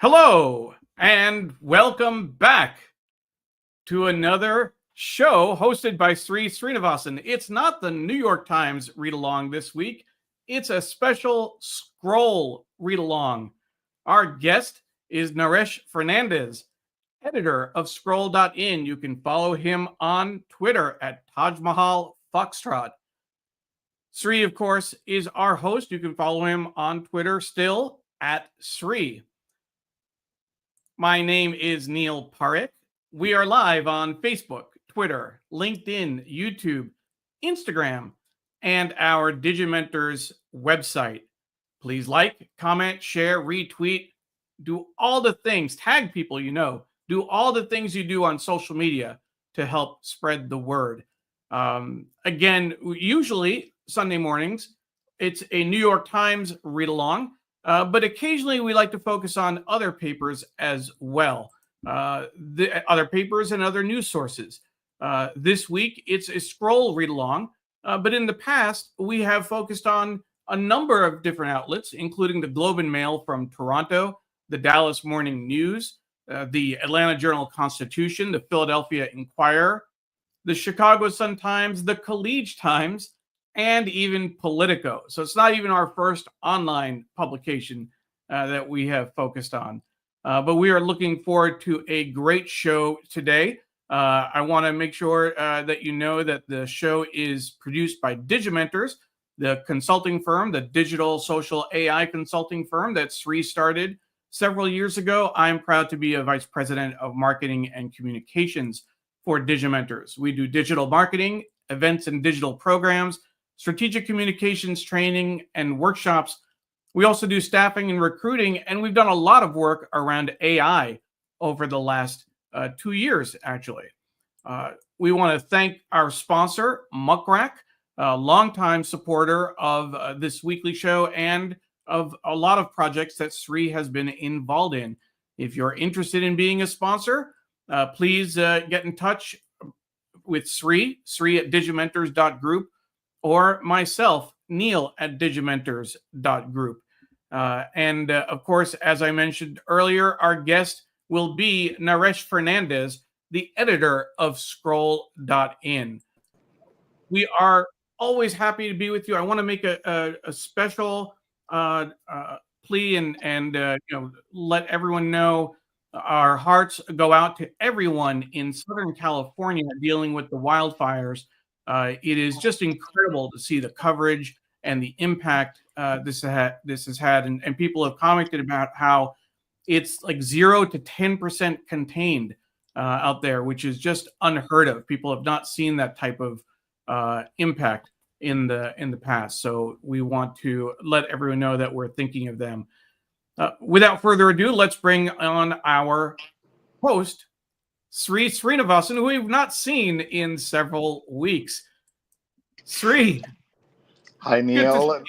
Hello, and welcome back to another show hosted by Sri Srinivasan. It's not the New York Times read along this week, it's a special scroll read along. Our guest is Naresh Fernandes, editor of Scroll.in. You can follow him on Twitter at Taj Mahal Foxtrot. Sri, of course, is our host. You can follow him on Twitter still at Sri. My name is Neil Parekh. We are live on Facebook, Twitter, LinkedIn, YouTube, Instagram, and our Digimentors website. Please like, comment, share, retweet, do all the things, tag people you know, do all the things you do on social media to help spread the word. Again, usually Sunday mornings, it's a New York Times read along. But occasionally we like to focus on other papers as well, the other papers and other news sources. This week, it's a scroll read along, but in the past, we have focused on a number of different outlets, including the Globe and Mail from Toronto, the Dallas Morning News, the Atlanta Journal-Constitution, the Philadelphia Inquirer, the Chicago Sun-Times, the Collegiate Times, and even Politico. So it's not even our first online publication that we have focused on. But we are looking forward to a great show today. I want to make sure that you know that the show is produced by Digimentors, the consulting firm, the digital social AI consulting firm that Sri started several years ago. I'm proud to be a vice president of marketing and communications for Digimentors. We do digital marketing, events and digital programs, strategic communications training and workshops. We also do staffing and recruiting, and we've done a lot of work around AI over the last 2 years, actually. We want to thank our sponsor, Muckrack, a longtime supporter of this weekly show and of a lot of projects that Sri has been involved in. If you're interested in being a sponsor, please get in touch with Sri at digimentors.group, or myself, Neil at digimentors.group. And of course, as I mentioned earlier, our guest will be Naresh Fernandes, the editor of Scroll.in. We are always happy to be with you. I want to make a special plea and let everyone know our hearts go out to everyone in Southern California dealing with the wildfires. It is just incredible to see the coverage and the impact this has had. And people have commented about how it's like 0 to 10% contained out there, which is just unheard of. People have not seen that type of impact in the past. So we want to let everyone know that we're thinking of them. Without further ado, let's bring on our host, Sri Srinivasan, who we've not seen in several weeks. Sri. Hi, Neil.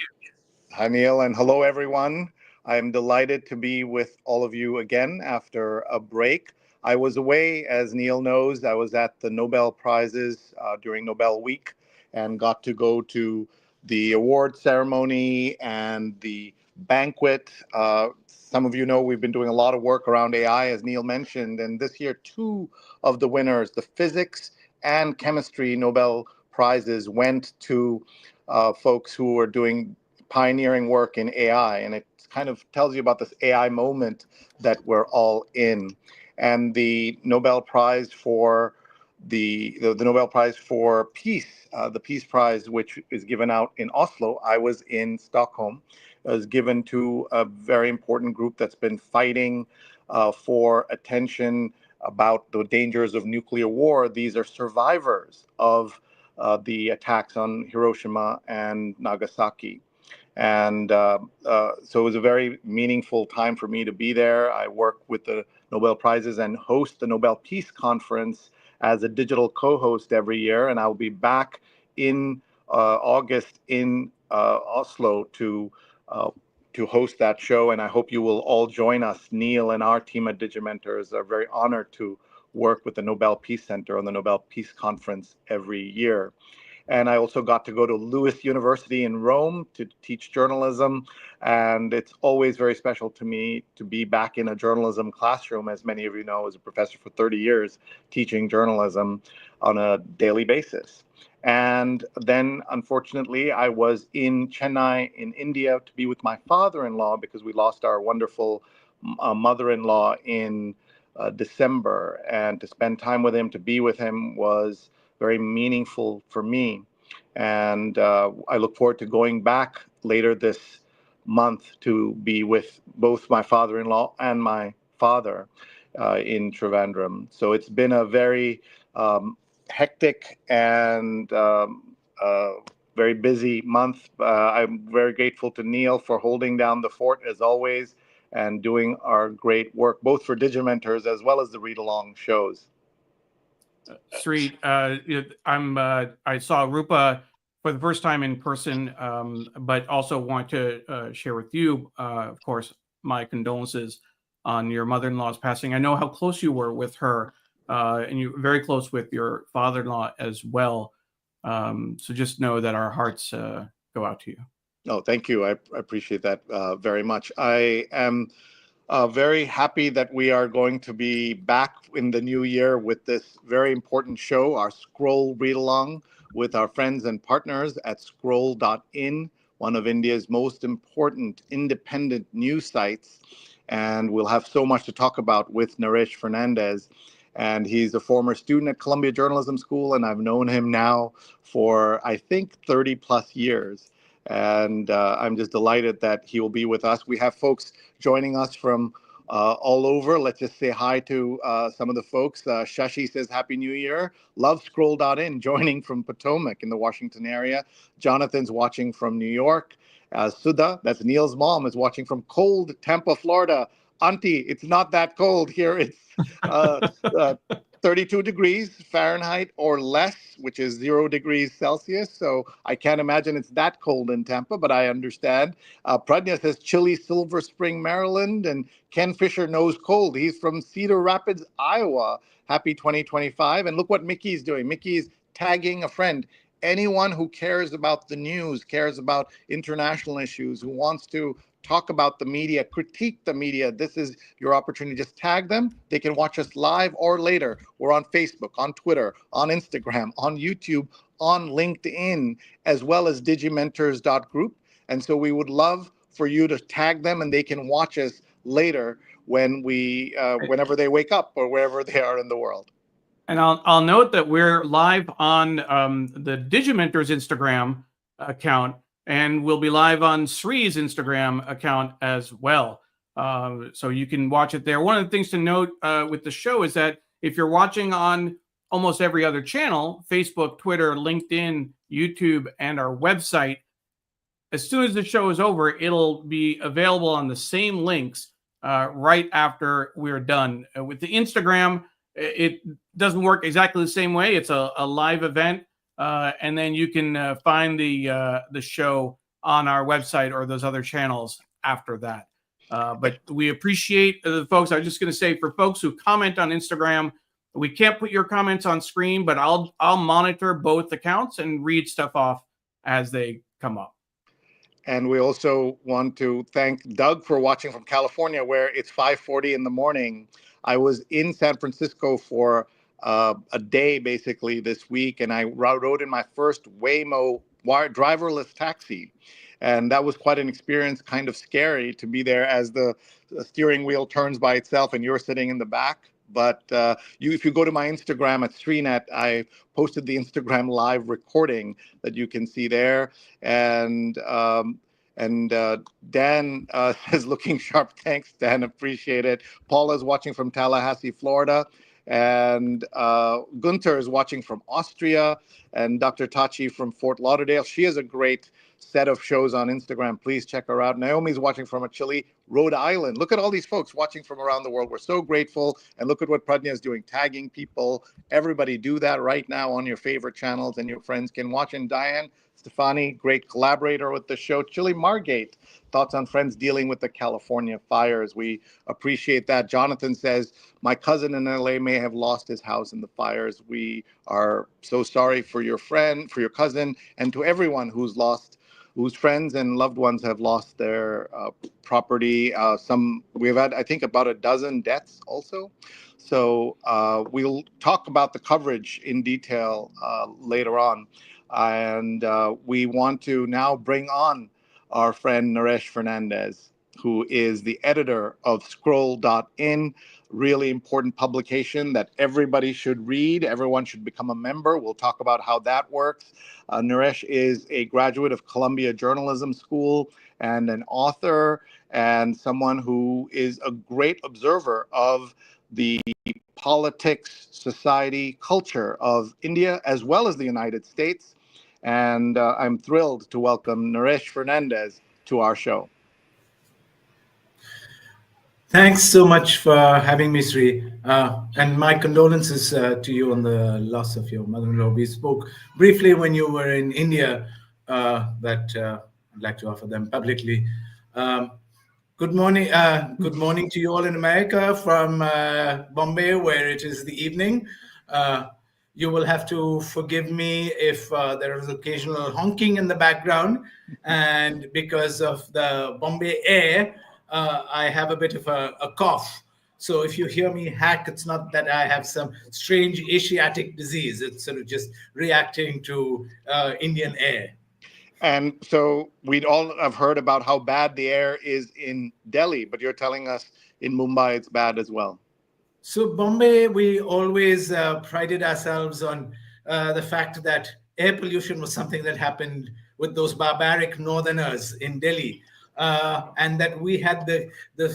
Hi, Neil, and hello, everyone. I'm delighted to be with all of you again after a break. I was away, as Neil knows. I was at the Nobel Prizes during Nobel Week and got to go to the award ceremony and the banquet. Some of you know we've been doing a lot of work around AI, as Neil mentioned, and this year 2 of the winners, the physics and chemistry Nobel Prizes, went to folks who are doing pioneering work in AI, and it kind of tells you about this AI moment that we're all in. And the Nobel Prize for the Nobel Prize for Peace, the Peace Prize, which is given out in Oslo. I was in Stockholm. It was given to a very important group that's been fighting for attention about the dangers of nuclear war. These are survivors of the attacks on Hiroshima and Nagasaki. And so it was a very meaningful time for me to be there. I work with the Nobel Prizes and host the Nobel Peace Conference as a digital co-host every year. And I'll be back in August in Oslo to host that show. And I hope you will all join us. Neil and our team at Digimentors are very honored to work with the Nobel Peace Center on the Nobel Peace Conference every year. And I also got to go to Lewis University in Rome to teach journalism. And it's always very special to me to be back in a journalism classroom. As many of you know, as a professor for 30 years, teaching journalism on a daily basis. And then, unfortunately, I was in Chennai in India to be with my father-in-law because we lost our wonderful mother-in-law in December. And to spend time with him, to be with him, was very meaningful for me. And I look forward to going back later this month to be with both my father-in-law and my father in Trivandrum. So it's been a very hectic and very busy month. I'm very grateful to Neil for holding down the fort as always and doing our great work, both for Digimentors as well as the read-along shows. Sri, I saw Rupa for the first time in person, but also want to share with you, of course, my condolences on your mother-in-law's passing. I know how close you were with her, and you're very close with your father-in-law as well. So just know that our hearts go out to you. Oh, thank you. I appreciate that very much. I am very happy that we are going to be back in the new year with this very important show, our Scroll Read Along, with our friends and partners at scroll.in, one of India's most important independent news sites. And we'll have so much to talk about with Naresh Fernandes. And he's a former student at Columbia Journalism School, and I've known him now for, I think, 30 plus years. And I'm just delighted that he will be with us. We have folks joining us from all over. Let's just say hi to some of the folks. Shashi says, Happy New Year. Love Scroll.in, joining from Potomac in the Washington area. Jonathan's watching from New York. Sudha, that's Neil's mom, is watching from cold Tampa, Florida. Auntie, it's not that cold here. It's 32 degrees Fahrenheit or less, which is 0 degrees Celsius. So I can't imagine it's that cold in Tampa, but I understand. Pradnya says chilly Silver Spring, Maryland. And Ken Fisher knows cold. He's from Cedar Rapids, Iowa. Happy 2025. And look what Mickey's doing. Mickey's tagging a friend. Anyone who cares about the news, cares about international issues, who wants to talk about the media, critique the media, this is your opportunity. Just tag them. They can watch us live or later. We're on Facebook, on Twitter, on Instagram, on YouTube, on LinkedIn, as well as digimentors.group. And so we would love for you to tag them, and they can watch us later when whenever they wake up or wherever they are in the world. And I'll note that we're live on the Digimentors Instagram account, and we'll be live on Sri's Instagram account as well. So you can watch it there. One of the things to note with the show is that if you're watching on almost every other channel, Facebook, Twitter, LinkedIn, YouTube, and our website, as soon as the show is over, it'll be available on the same links right after we're done. With the Instagram, it doesn't work exactly the same way. It's a live event. And then you can find the show on our website or those other channels after that. But we appreciate the folks. I was just going to say, for folks who comment on Instagram, we can't put your comments on screen, but I'll monitor both accounts and read stuff off as they come up. And we also want to thank Doug for watching from California, where it's 5:40 in the morning. I was in San Francisco for a day basically this week, and I rode in my first Waymo driverless taxi. And that was quite an experience, kind of scary to be there as the steering wheel turns by itself and you're sitting in the back. But if you go to my Instagram at SriNet, I posted the Instagram live recording that you can see there. And Dan says, looking sharp. Thanks, Dan. Appreciate it. Paula's watching from Tallahassee, Florida. And Gunther is watching from Austria. And Dr. Tachi from Fort Lauderdale. She has a great set of shows on Instagram. Please check her out. Naomi's watching from a chilly Rhode Island. Look at all these folks watching from around the world. We're so grateful. And look at what Pradnya is doing, tagging people. Everybody do that right now on your favorite channels, and your friends can watch. And Diane Stefani, great collaborator with the show. Chili Margate, thoughts on friends dealing with the California fires. We appreciate that. Jonathan says, my cousin in LA may have lost his house in the fires. We are so sorry for your friend, for your cousin, and to everyone whose friends and loved ones have lost their property. We've had, I think, about a dozen deaths also. So we'll talk about the coverage in detail later on. And we want to now bring on our friend Naresh Fernandes, who is the editor of Scroll.in, really important publication that everybody should read. Everyone should become a member. We'll talk about how that works. Naresh is a graduate of Columbia Journalism School and an author, and someone who is a great observer of the politics, society, culture of India, as well as the United States. And I'm thrilled to welcome Naresh Fernandes to our show. Thanks so much for having me, Sri. And my condolences to you on the loss of your mother-in-law. We spoke briefly when you were in India, but I'd like to offer them publicly. Good morning. Good morning to you all in America from Bombay, where it is the evening. You will have to forgive me if there is occasional honking in the background, and because of the Bombay air, I have a bit of a cough. So if you hear me hack, it's not that I have some strange Asiatic disease. It's sort of just reacting to Indian air. And so we'd all have heard about how bad the air is in Delhi, but you're telling us in Mumbai it's bad as well. So Bombay, we always prided ourselves on the fact that air pollution was something that happened with those barbaric northerners in Delhi. And that we had the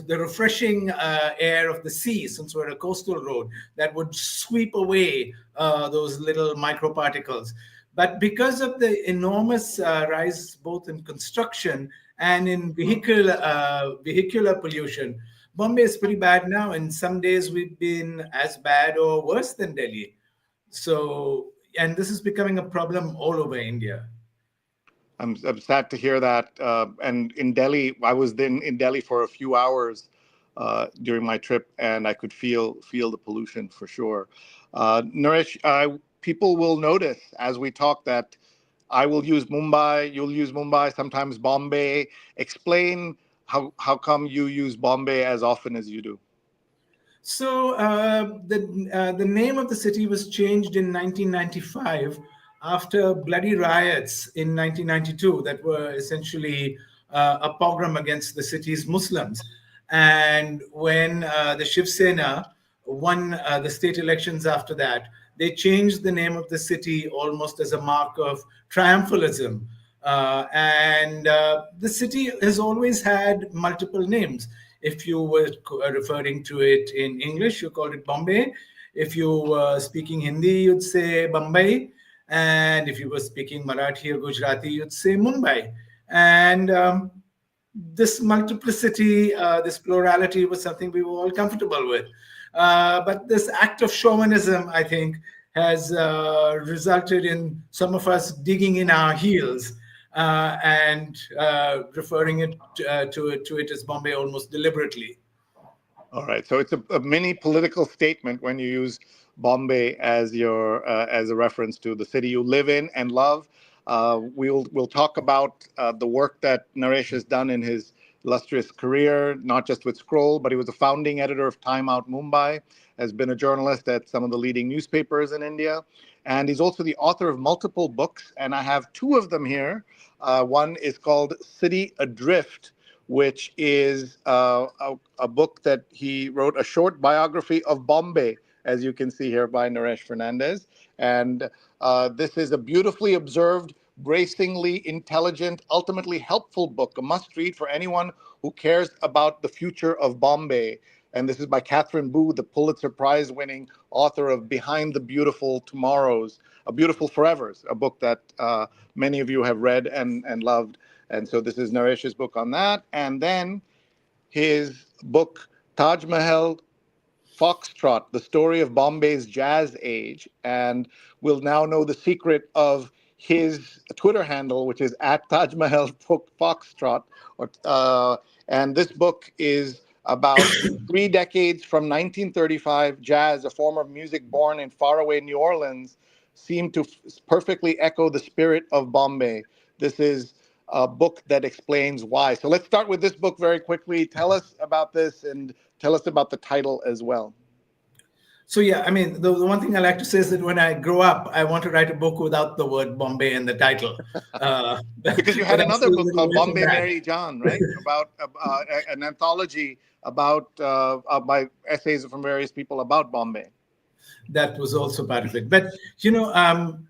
refreshing air of the sea, since we're a coastal road, that would sweep away those little microparticles. But because of the enormous rise both in construction and in vehicular pollution, Bombay is pretty bad now. And some days we've been as bad or worse than Delhi. So, and this is becoming a problem all over India. I'm sad to hear that. And in Delhi, I was then in Delhi for a few hours during my trip, and I could feel the pollution for sure. Naresh, people will notice as we talk that I will use Mumbai, you'll use Mumbai, sometimes Bombay. Explain how come you use Bombay as often as you do. So the name of the city was changed in 1995 after bloody riots in 1992 that were essentially a pogrom against the city's Muslims. And when the Shiv Sena won the state elections after that, they changed the name of the city almost as a mark of triumphalism. And the city has always had multiple names. If you were referring to it in English, you called it Bombay. If you were speaking Hindi, you'd say Bombay. And if you were speaking Marathi or Gujarati, you'd say Mumbai. And this multiplicity, this plurality was something we were all comfortable with. But this act of chauvinism, I think, has resulted in some of us digging in our heels and referring to it as Bombay almost deliberately. All right, so it's a mini political statement when you use Bombay as a reference to the city you live in and love. We'll talk about the work that Naresh has done in his illustrious career, not just with Scroll, but he was a founding editor of Time Out Mumbai, has been a journalist at some of the leading newspapers in India, and he's also the author of multiple books, and I have two of them here. One is called City Adrift, which is a book that he wrote, a short biography of Bombay, as you can see here by Naresh Fernandes. And this is a beautifully observed, bracingly intelligent, ultimately helpful book, a must-read for anyone who cares about the future of Bombay. And this is by Catherine Boo, the Pulitzer Prize-winning author of Behind the Beautiful Tomorrows, Beautiful Forevers, a book that many of you have read and loved. And so this is Naresh's book on that. And then his book Taj Mahal Foxtrot, the story of Bombay's jazz age, and we'll now know the secret of his Twitter handle, which is at Taj Mahal Foxtrot. And this book is about 3 decades from 1935. Jazz, a form of music born in faraway New Orleans, seemed to perfectly echo the spirit of Bombay. This is a book that explains why. So let's start with this book very quickly. Tell us about this and tell us about the title as well. So yeah, I mean, the one thing I like to say is that when I grow up, I want to write a book without the word Bombay in the title. Because you had another book called Bombay Mary John, right? About an anthology about by essays from various people about Bombay. That was also part of it. But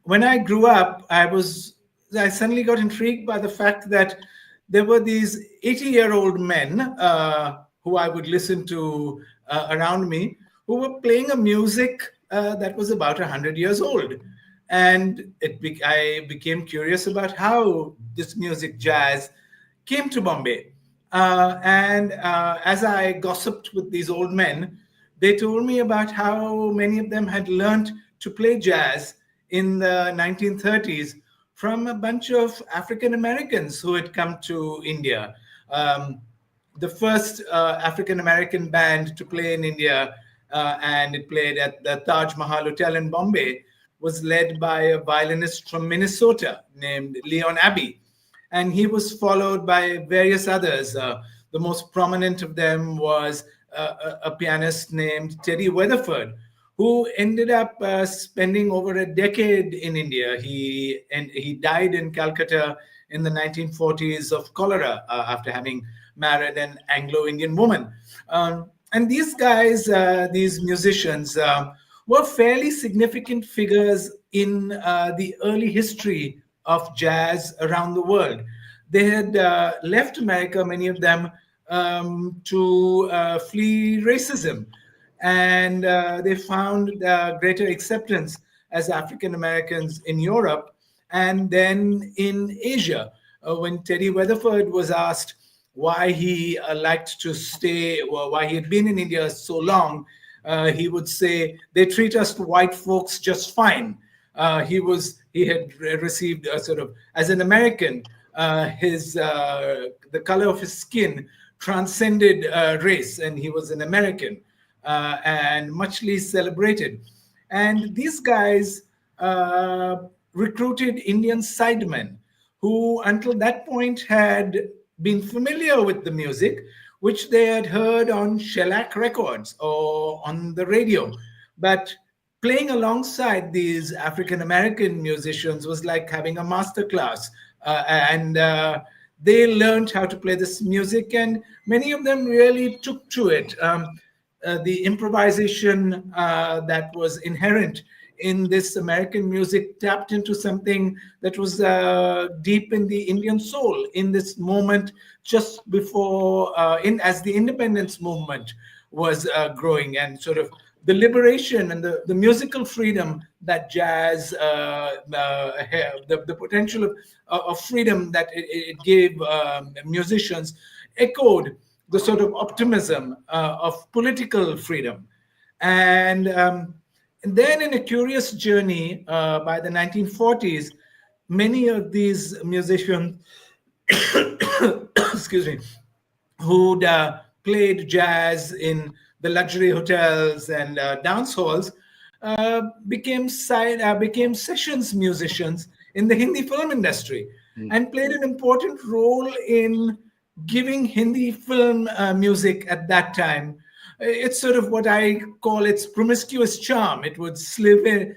when I grew up, I suddenly got intrigued by the fact that there were these 80-year-old men who I would listen to around me, who were playing a music that was about 100 years old. And I became curious about how this music, jazz, came to Bombay. And as I gossiped with these old men, they told me about how many of them had learned to play jazz in the 1930s from a bunch of African Americans who had come to India. The first African American band to play in India, and it played at the Taj Mahal Hotel in Bombay, was led by a violinist from Minnesota named Leon Abbey. And he was followed by various others. The most prominent of them was a pianist named Teddy Weatherford, who ended up spending over a decade in India. He died in Calcutta in the 1940s of cholera after having married an Anglo-Indian woman. And these guys, these musicians, were fairly significant figures in the early history of jazz around the world. They had left America, many of them, to flee racism. And they found greater acceptance as African Americans in Europe and then in Asia. When Teddy Weatherford was asked why he liked to stay, or why he had been in India so long, he would say, "They treat us white folks just fine." He had received a sort of, as an American, the color of his skin transcended race, and he was an American and muchly celebrated. And these guys recruited Indian sidemen who, until that point, had been familiar with the music, which they had heard on shellac records or on the radio. But playing alongside these African American musicians was like having a master class. And they learned how to play this music, and many of them really took to it. The improvisation that was inherent in this American music tapped into something that was deep in the Indian soul in this moment, just before, as the independence movement was growing, and sort of the liberation and the musical freedom that jazz, the potential of freedom that it gave musicians, echoed the sort of optimism of political freedom. And then, in a curious journey, by the 1940s, many of these musicians, excuse me, who'd played jazz in the luxury hotels and dance halls, became sessions musicians in the Hindi film industry, and played an important role in giving Hindi film music at that time. It's sort of what I call its promiscuous charm. It would slip in,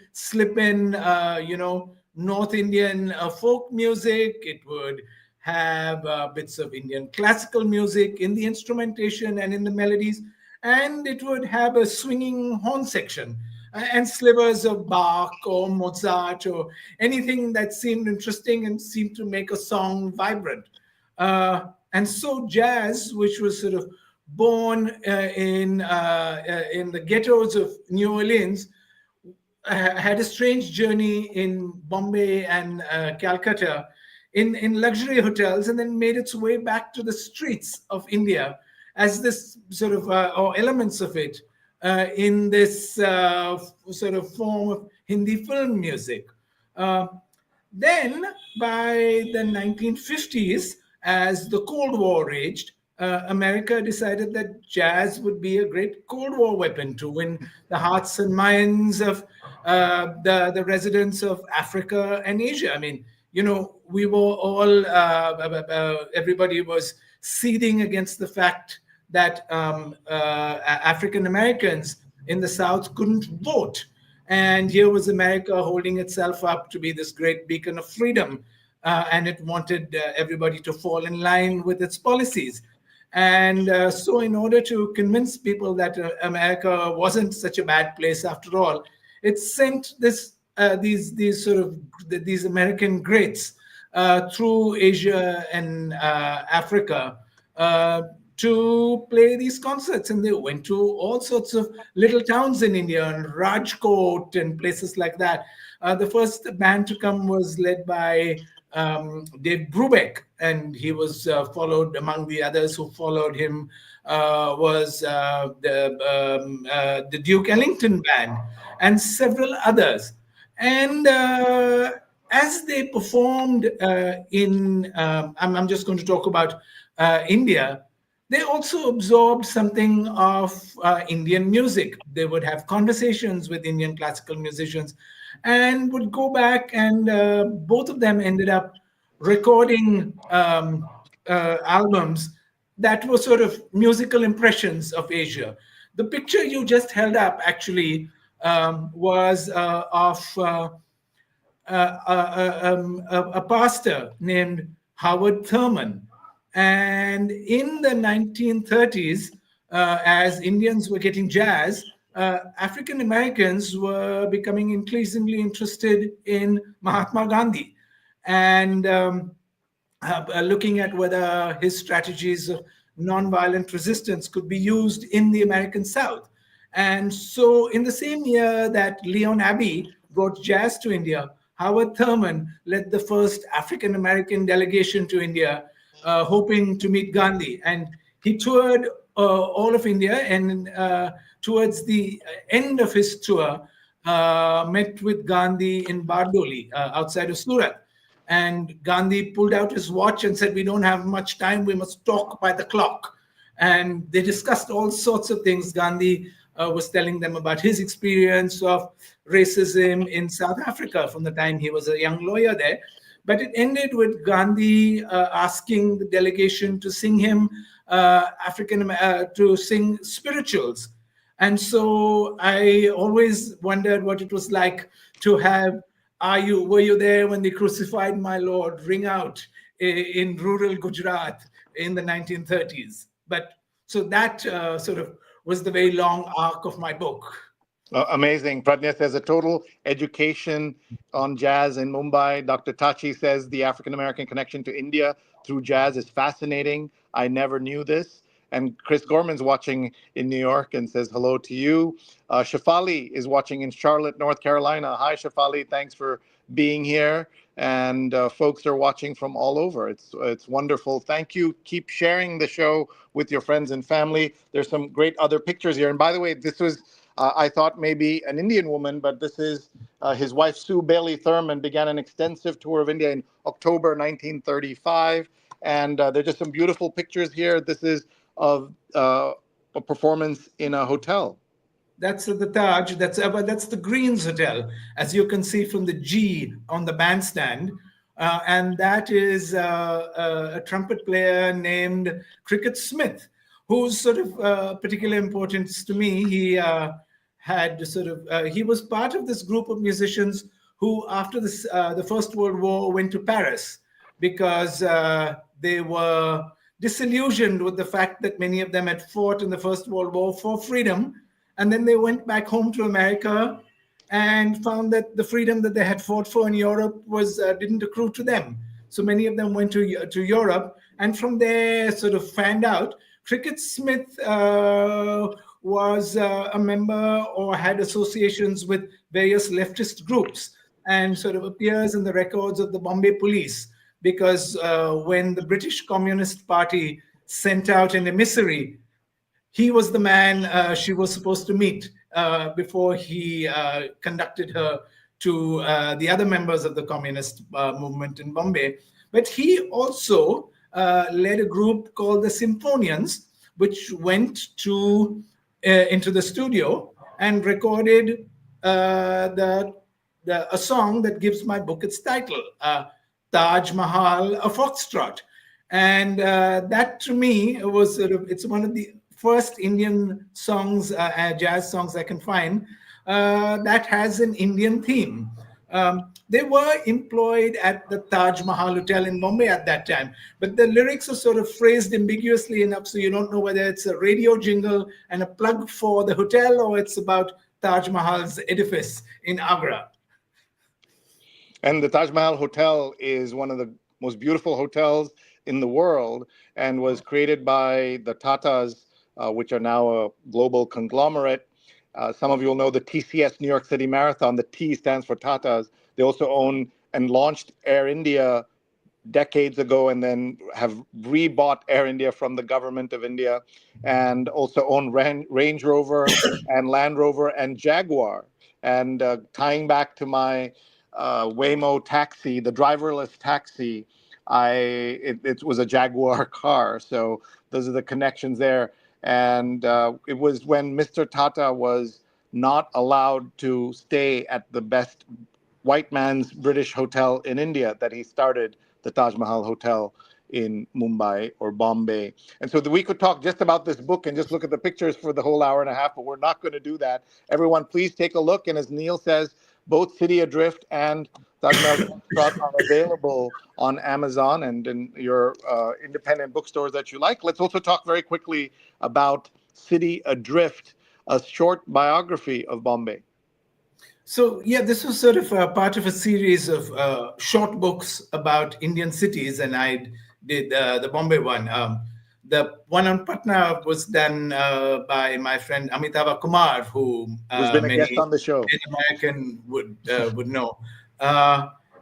North Indian folk music. It would have bits of Indian classical music in the instrumentation and in the melodies, and it would have a swinging horn section and slivers of Bach or Mozart or anything that seemed interesting and seemed to make a song vibrant. And so jazz, which was sort of born in the ghettos of New Orleans, had a strange journey in Bombay and Calcutta in luxury hotels, and then made its way back to the streets of India as this sort of, or elements of it, in this sort of form of Hindi film music. Then, by the 1950s, as the Cold War raged, America decided that jazz would be a great Cold War weapon to win the hearts and minds of the residents of Africa and Asia. I mean, we were all, everybody was seething against the fact that African Americans in the South couldn't vote. And here was America holding itself up to be this great beacon of freedom. And it wanted everybody to fall in line with its policies. And so in order to convince people that America wasn't such a bad place after all, it sent these American greats through Asia and Africa to play these concerts. And they went to all sorts of little towns in India, and Rajkot and places like that. The first band to come was led by Dave Brubeck, and he was followed, among the others who followed him was the Duke Ellington Band and several others. And as they performed I'm just going to talk about India, they also absorbed something of Indian music. They would have conversations with Indian classical musicians and would go back, and both of them ended up recording albums that were sort of musical impressions of Asia. The picture you just held up actually was of a pastor named Howard Thurman. And in the 1930s, as Indians were getting jazz, African Americans were becoming increasingly interested in Mahatma Gandhi and looking at whether his strategies of nonviolent resistance could be used in the American South. And so in the same year that Leon Abbey brought jazz to India, Howard Thurman led the first African American delegation to India, hoping to meet Gandhi. And he toured all of India, and towards the end of his tour, met with Gandhi in Bardoli, outside of Surat. And Gandhi pulled out his watch and said, "We don't have much time, we must talk by the clock." And they discussed all sorts of things. Gandhi was telling them about his experience of racism in South Africa from the time he was a young lawyer there. But it ended with Gandhi asking the delegation to sing him to sing spirituals. And so I always wondered what it was like to have "Were you there when they crucified my Lord" ring out in rural Gujarat in the 1930s. But so that sort of was the very long arc of my book. Amazing. Pradnyath, there's a total education on jazz in Mumbai. Dr. Tachi says the African-American connection to India through jazz is fascinating. I never knew this. And Chris Gorman's watching in New York and says hello to you. Shafali is watching in Charlotte, North Carolina. Hi, Shafali. Thanks for being here. And folks are watching from all over. It's wonderful. Thank you. Keep sharing the show with your friends and family. There's some great other pictures here. And by the way, this was, I thought maybe an Indian woman, but this is his wife, Sue Bailey Thurman, began an extensive tour of India in October 1935. And there are just some beautiful pictures here. This is of a performance in a hotel. That's the Taj. That's the Greens Hotel, as you can see from the G on the bandstand. And that is a trumpet player named Cricket Smith, who's sort of particular importance to me. He had sort of he was part of this group of musicians who, after the First World War, went to Paris because they were disillusioned with the fact that many of them had fought in the First World War for freedom. And then they went back home to America and found that the freedom that they had fought for in Europe didn't accrue to them. So many of them went to Europe, and from there sort of fanned out. Cricket Smith was a member or had associations with various leftist groups and sort of appears in the records of the Bombay police, because when the British Communist Party sent out an emissary he was the man she was supposed to meet before he conducted her to the other members of the communist movement in Bombay. But he also led a group called the Symphonians, which went to into the studio and recorded a song that gives my book its title, Taj Mahal, a Foxtrot. And that to me was it's one of the first Indian songs, jazz songs I can find that has an Indian theme. They were employed at the Taj Mahal Hotel in Bombay at that time, but the lyrics are sort of phrased ambiguously enough, so you don't know whether it's a radio jingle and a plug for the hotel or it's about Taj Mahal's edifice in Agra. And the Taj Mahal Hotel is one of the most beautiful hotels in the world and was created by the Tatas, which are now a global conglomerate. Some of you will know the TCS New York City Marathon. The T stands for Tatas. They also own and launched Air India decades ago and then have rebought Air India from the government of India, and also own Range Rover and Land Rover and Jaguar. And tying back to my Waymo taxi, the driverless taxi, it was a Jaguar car. So those are the connections there. And it was when Mr. Tata was not allowed to stay at the best white man's British hotel in India that he started the Taj Mahal Hotel in Mumbai or Bombay. And so we could talk just about this book and just look at the pictures for the whole hour and a half, but we're not going to do that. Everyone, please take a look. And as Neil says, both City Adrift and Taj Mahal are available on Amazon and in your independent bookstores that you like. Let's also talk very quickly about City Adrift, a short biography of Bombay. So, yeah, this was sort of part of a series of short books about Indian cities, and I did the Bombay one. The one on Patna was done by my friend Amitabh Kumar, who who's been a guest on the show. Many American would know.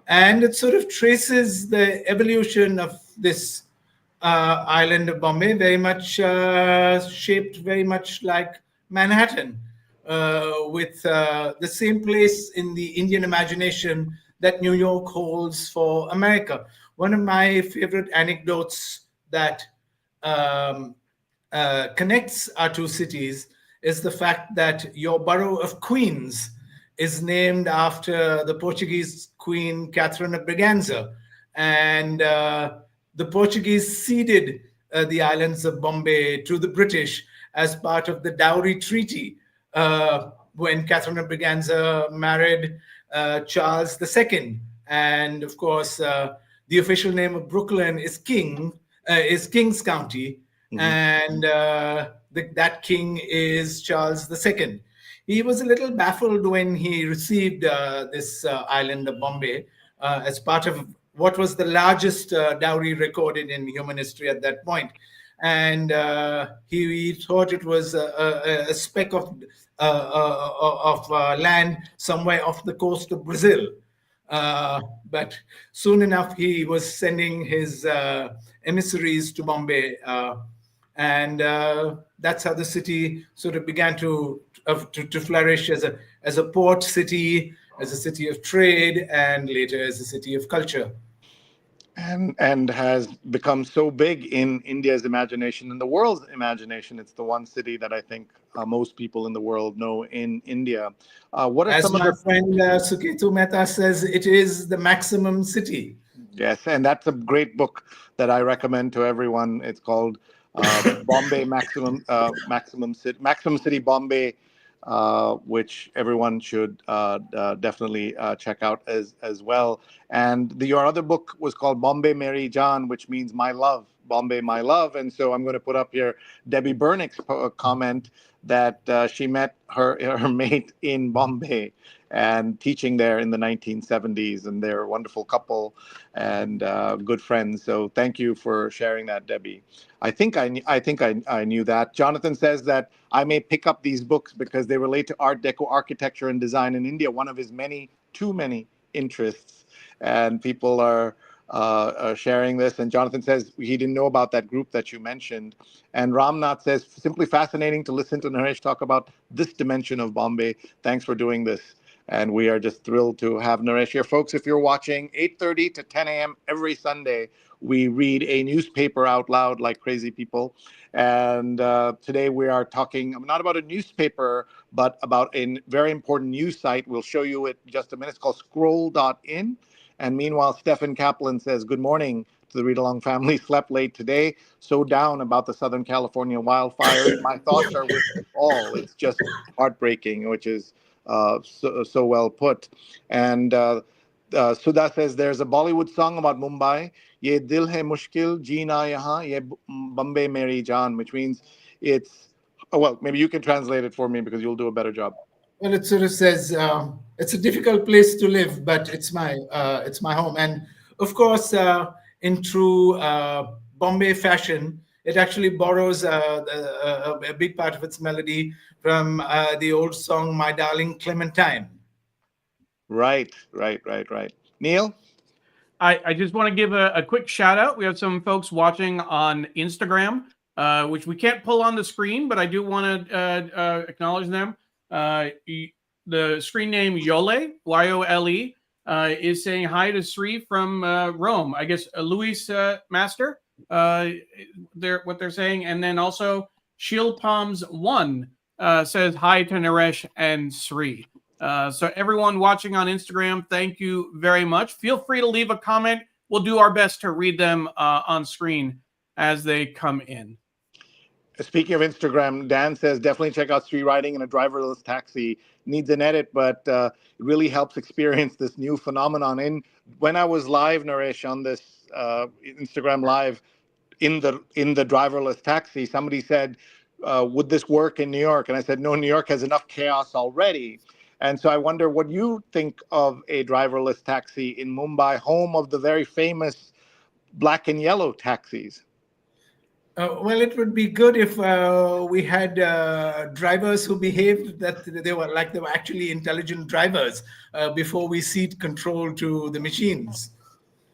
And it sort of traces the evolution of this island of Bombay, very much shaped very much like Manhattan. With the same place in the Indian imagination that New York holds for America. One of my favorite anecdotes that connects our two cities is the fact that your borough of Queens is named after the Portuguese Queen Catherine of Braganza. And the Portuguese ceded the islands of Bombay to the British as part of the Dowry Treaty, when Catherine of Braganza married Charles II. And of course, the official name of Brooklyn is Kings County. Mm-hmm. And that king is Charles II. He was a little baffled when he received this island of Bombay as part of what was the largest dowry recorded in human history at that point. And he thought it was a speck of land somewhere off the coast of Brazil. But soon enough, he was sending his emissaries to Bombay. And that's how the city sort of began to flourish as a port city, as a city of trade, and later as a city of culture. And has become so big in India's imagination and the world's imagination. It's the one city that I think most people in the world know in India. What are As some my of the friend Suketu Mehta says, it is the maximum city. Yes, and that's a great book that I recommend to everyone. It's called Bombay Maximum City Bombay, which everyone should definitely check out as well. And your other book was called Bombay Meri Jaan, which means my love, Bombay, my love. And so I'm going to put up here Debbie Burnick's comment that she met her mate in Bombay and teaching there in the 1970s, and they're a wonderful couple and good friends. So thank you for sharing that, Debbie. I think I knew that. Jonathan says that I may pick up these books because they relate to Art Deco architecture and design in India, one of his too many interests. And people are sharing this. And Jonathan says he didn't know about that group that you mentioned. And Ramnath says, simply fascinating to listen to Naresh talk about this dimension of Bombay. Thanks for doing this. And we are just thrilled to have Naresh here. Folks, if you're watching, 8:30 to 10 a.m. every Sunday, we read a newspaper out loud like crazy people. And today we are talking not about a newspaper, but about a very important news site. We'll show you it in just a minute. It's called Scroll.in. And meanwhile, Stephen Kaplan says, good morning to the Read Along family. Slept late today. So down about the Southern California wildfires. My thoughts are with all. It's just heartbreaking, which is so well put. And Sudha says, there's a Bollywood song about Mumbai. Ye dil hai mushkil, jeena yahan, ye Bombay meri jaan, which means it's, well, maybe you can translate it for me because you'll do a better job. Well, it sort of says it's a difficult place to live, but it's my home. And of course, in true Bombay fashion, it actually borrows a big part of its melody from the old song "My Darling Clementine." Right. Neil? I just want to give a quick shout out. We have some folks watching on Instagram, which we can't pull on the screen, but I do want to acknowledge them. The screen name Yole, Y-O-L-E, is saying hi to Sri from Rome. I guess Luis Master, what they're saying. And then also Shield Palms 1 says hi to Naresh and Sri. So everyone watching on Instagram, thank you very much. Feel free to leave a comment. We'll do our best to read them on screen as they come in. Speaking of Instagram, Dan says, definitely check out Sri riding in a driverless taxi. Needs an edit, but it really helps experience this new phenomenon. And when I was live, Naresh, on this Instagram live in the driverless taxi, somebody said, would this work in New York? And I said, no, New York has enough chaos already. And so I wonder what you think of a driverless taxi in Mumbai, home of the very famous black and yellow taxis. Well, it would be good if we had drivers who behaved that they were actually intelligent drivers before we cede control to the machines.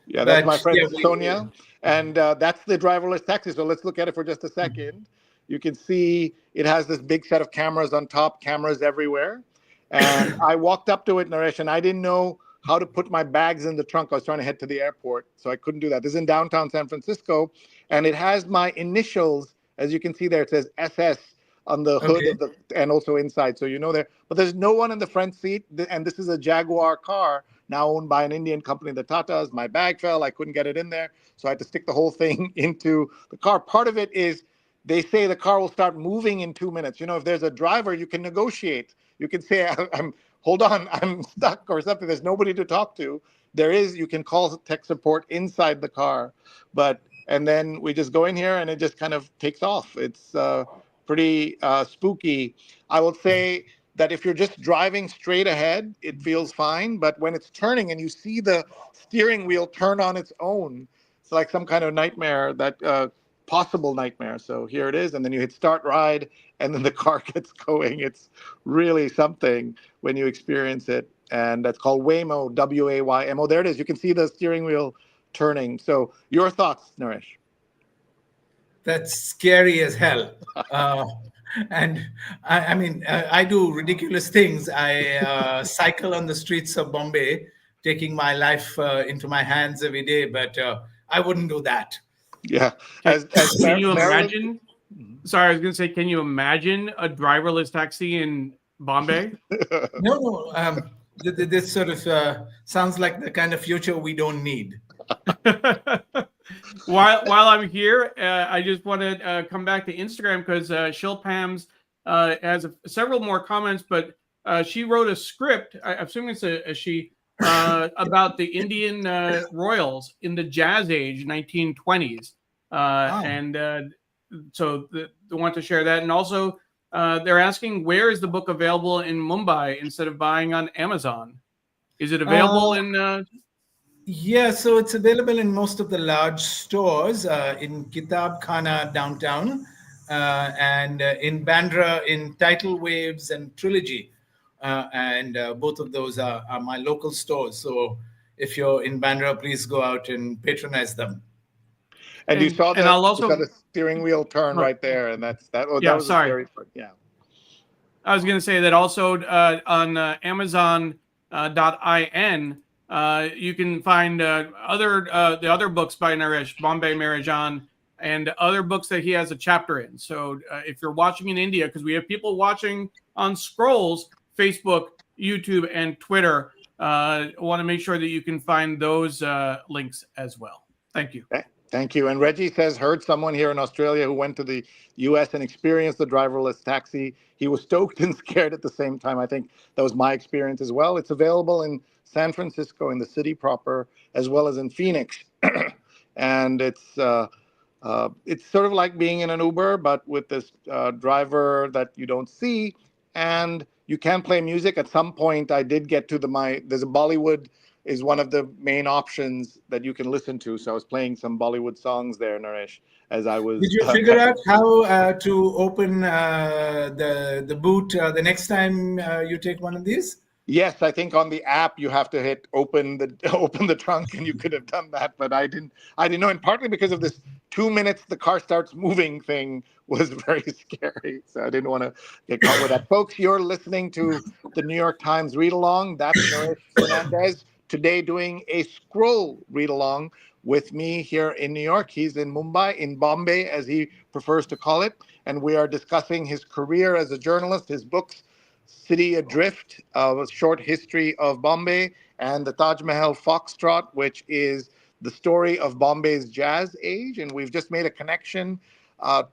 Yeah, that's my friend Sonia. And that's the driverless taxi. So let's look at it for just a second. You can see it has this big set of cameras on top, cameras everywhere. And I walked up to it, Naresh, and I didn't know how to put my bags in the trunk. I was trying to head to the airport, so I couldn't do that. This is in downtown San Francisco, and it has my initials, as you can see there. It says SS on the hood of the, and also inside, so you know there. But there's no one in the front seat, and this is a Jaguar car now owned by an Indian company, the Tatas. My bag fell. I couldn't get it in there, so I had to stick the whole thing into the car. Part of it is they say the car will start moving in 2 minutes. You know, if there's a driver, you can negotiate. You can say, hold on, I'm stuck or something. There's nobody to talk to. There is, you can call tech support inside the car. And then we just go in here and it just kind of takes off. It's pretty spooky. I will say that if you're just driving straight ahead, it feels fine. But when it's turning and you see the steering wheel turn on its own, it's like some kind of nightmare, that possible nightmare. So here it is. And then you hit start ride and then the car gets going. It's really something when you experience it. And that's called Waymo, W-A-Y-M-O. There it is. You can see the steering wheel turning. So your thoughts, Naresh? That's scary as hell. And I mean, I do ridiculous things. I cycle on the streets of Bombay, taking my life into my hands every day, but I wouldn't do that. Yeah. Can you imagine? Sorry, I was going to say, can you imagine a driverless taxi in Bombay? No. This sort of sounds like the kind of future we don't need. While I'm here, I just want to come back to Instagram because Shilpams has several more comments, but she wrote a script. I assume it's a she about the Indian royals in the Jazz Age, 1920s, and so they want to share that. And also, they're asking, where is the book available in Mumbai instead of buying on Amazon? Is it available in? Yeah, so it's available in most of the large stores, in Kitab Khana downtown, and in Bandra in Tidal Waves and Trilogy. And both of those are my local stores. So if you're in Bandra, please go out and patronize them. And you saw I'll also the steering wheel turn right there, and that yeah, was sorry. a scary part. Yeah. I was going to say that also on Amazon.in, you can find the other books by Naresh, Bombay Marajan, and other books that he has a chapter in. So if you're watching in India, because we have people watching on Scrolls, Facebook, YouTube, and Twitter, I want to make sure that you can find those links as well. Thank you. Thank you. And Reggie says, heard someone here in Australia who went to the US and experienced the driverless taxi. He was stoked and scared at the same time. I think that was my experience as well. It's available in San Francisco, in the city proper, as well as in Phoenix. And it's sort of like being in an Uber, but with this driver that you don't see. And you can play music. At some point, I did get to there's a Bollywood is one of the main options that you can listen to. So I was playing some Bollywood songs there, Naresh, as I was. Did you figure out how to open the boot the next time you take one of these? Yes, I think on the app you have to hit open the trunk, and you could have done that, but I didn't know, and partly because of this 2 minutes the car starts moving thing was very scary, so I didn't want to get caught with that. Folks, you're listening to the New York Times Read Along. That's Naresh Fernandes today doing a scroll read along with me here in New York. He's in Mumbai, in Bombay, as he prefers to call it, and we are discussing his career as a journalist, his books, City Adrift, a short history of Bombay, and the Taj Mahal Foxtrot, which is the story of Bombay's jazz age. And we've just made a connection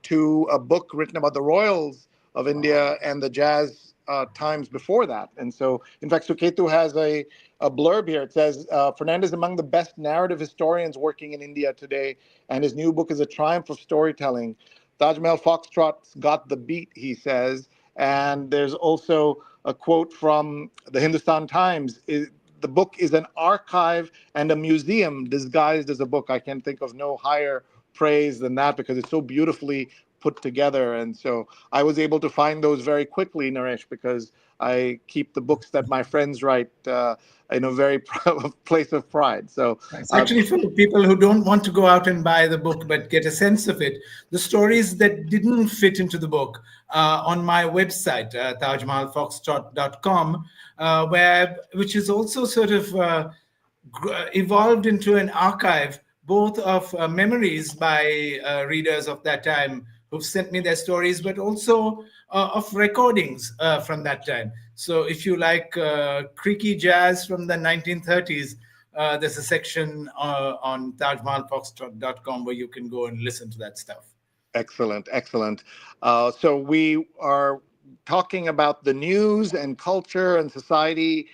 to a book written about the royals of India and the jazz times before that. And so, in fact, Suketu has a blurb here. It says, Fernandes is among the best narrative historians working in India today, and his new book is a triumph of storytelling. Taj Mahal Foxtrot's got the beat, he says. And there's also a quote from the Hindustan Times. The book is an archive and a museum disguised as a book. I can think of no higher praise than that, because it's so beautifully put together. And so I was able to find those very quickly, Naresh, because I keep the books that my friends write in a very place of pride. So it's actually for the people who don't want to go out and buy the book but get a sense of it. The stories that didn't fit into the book on my website, tajmahalfoxtrot.com, which is also sort of evolved into an archive, both of memories by readers of that time who've sent me their stories, but also of recordings from that time. So if you like creaky jazz from the 1930s, there's a section on tajmahalfoxtrot.com where you can go and listen to that stuff. Excellent, excellent. So we are talking about the news and culture and society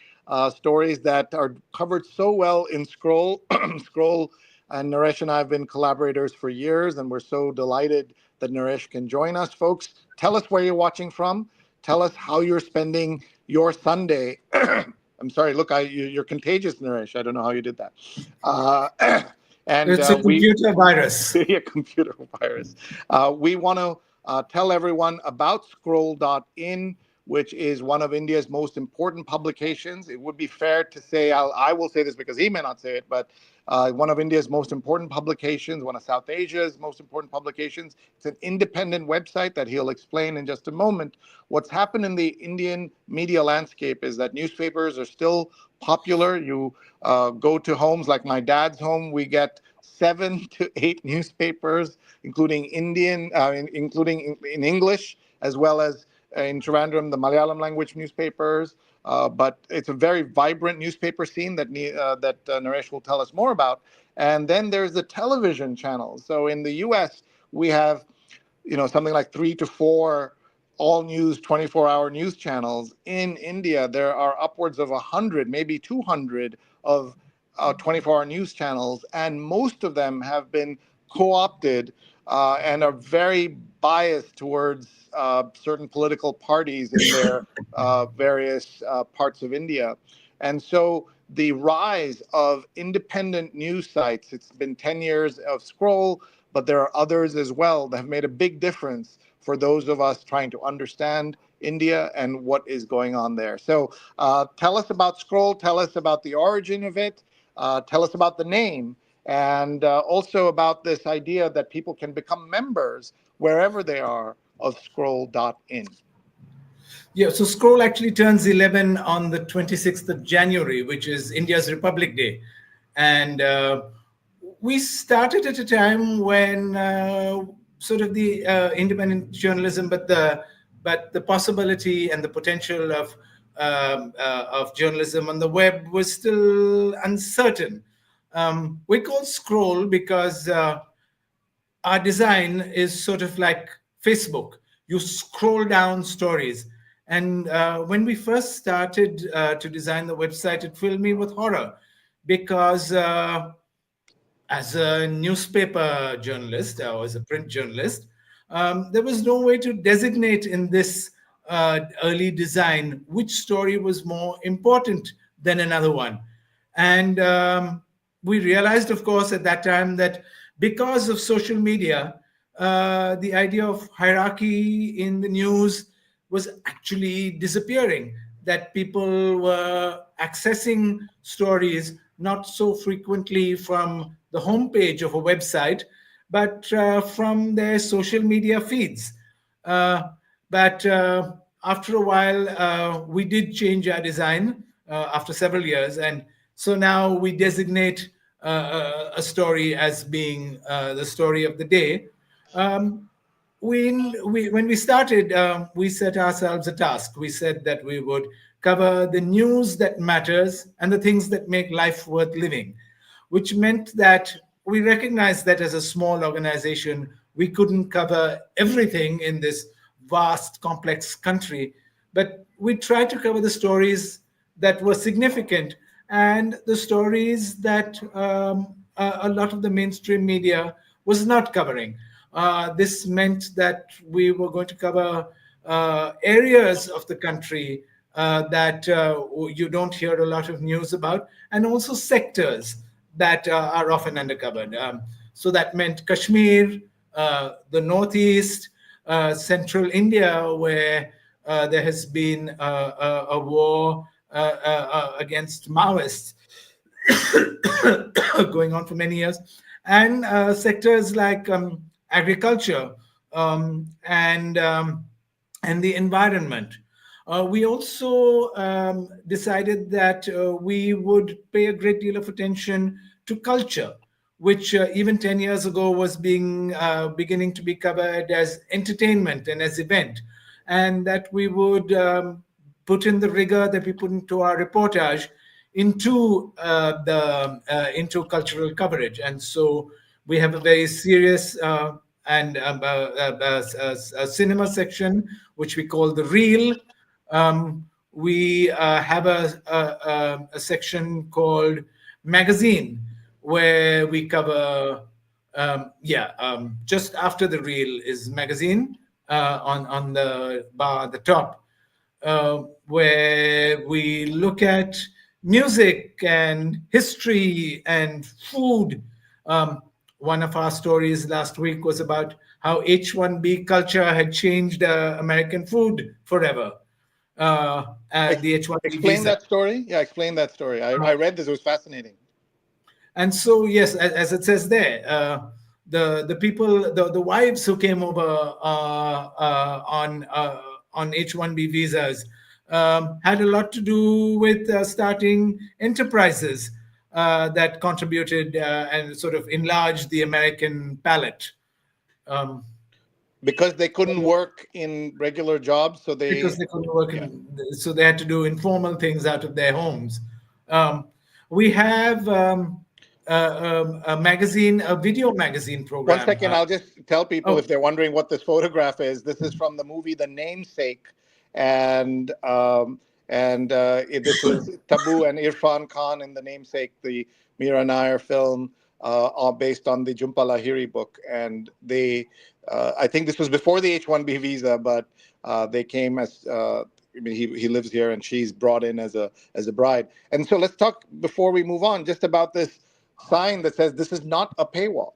stories that are covered so well in Scroll. Scroll and Naresh and I have been collaborators for years, and we're so delighted that Naresh can join us. Folks, tell us where you're watching from. Tell us how you're spending your Sunday. I'm sorry, look, you're contagious, Naresh. I don't know how you did that. And it's a computer virus. A computer virus. We want to tell everyone about Scroll.in, which is one of India's most important publications. It would be fair to say, I will say this because he may not say it, but one of India's most important publications, one of South Asia's most important publications. It's an independent website that he'll explain in just a moment. What's happened in the Indian media landscape is that newspapers are still popular. You go to homes like my dad's home, we get 7 to 8 newspapers, including including in English, as well as in Trivandrum, the Malayalam language newspapers. But it's a very vibrant newspaper scene that Naresh will tell us more about. And then there's the television channels. So in the US, we have something like 3 to 4 all news 24-hour news channels. In India, there are upwards of 100, maybe 200 of 24-hour news channels, and most of them have been co-opted and are very biased towards certain political parties in their various parts of India. And so the rise of independent news sites, it's been 10 years of Scroll, but there are others as well that have made a big difference for those of us trying to understand India and what is going on there. So tell us about Scroll, tell us about the origin of it, Tell us about the name, and also about this idea that people can become members wherever they are of Scroll.in. Yeah, so Scroll actually turns 11 on the 26th of January, which is India's Republic Day. And we started at a time when sort of the independent journalism, but the possibility and the potential of journalism on the web was still uncertain. We call Scroll because our design is sort of like Facebook. You scroll down stories. And when we first started to design the website, it filled me with horror because as a newspaper journalist or as a print journalist, there was no way to designate in this early design which story was more important than another one. And we realized, of course, at that time that because of social media, the idea of hierarchy in the news was actually disappearing, that people were accessing stories not so frequently from the homepage of a website, but from their social media feeds. But after a while, we did change our design after several years. And so now we designate a story as being the story of the day. When we started, we set ourselves a task. We said that we would cover the news that matters and the things that make life worth living, which meant that we recognized that as a small organization, we couldn't cover everything in this vast, complex country, but we tried to cover the stories that were significant and the stories that a lot of the mainstream media was not covering. This meant that we were going to cover areas of the country that you don't hear a lot of news about, and also sectors that are often undercovered. So that meant Kashmir, the Northeast, central India, where there has been a war against Maoists going on for many years, and sectors like agriculture and the environment. We also decided that we would pay a great deal of attention to culture, which even 10 years ago was beginning to be covered as entertainment and as event, and that we would put in the rigor that we put into our reportage into into cultural coverage. And so we have a very serious and a cinema section, which we call the Reel. We have a section called Magazine, where we cover, just after the Reel is Magazine on the bar at the top, where we look at music and history and food. One of our stories last week was about how H-1B culture had changed American food forever. The H-1B Explain visa. that story. Yeah, explain that story. I read this. It was fascinating. And so, yes, as it says there, the people, the wives who came over on H-1B visas had a lot to do with starting enterprises that contributed and sort of enlarged the American palate. Because they couldn't work in regular jobs, so because they couldn't work so they had to do informal things out of their homes. We have a magazine, a video magazine program. 1 second, I'll just tell people if they're wondering what this photograph is. This is from the movie The Namesake, and this is Tabu and Irfan Khan in The Namesake, the Mira Nair film, based on the Jhumpa Lahiri book. And they, I think this was before the H-1B visa, but they came as. I mean, he lives here, and she's brought in as a bride. And so let's talk, before we move on, just about this sign that says this is not a paywall.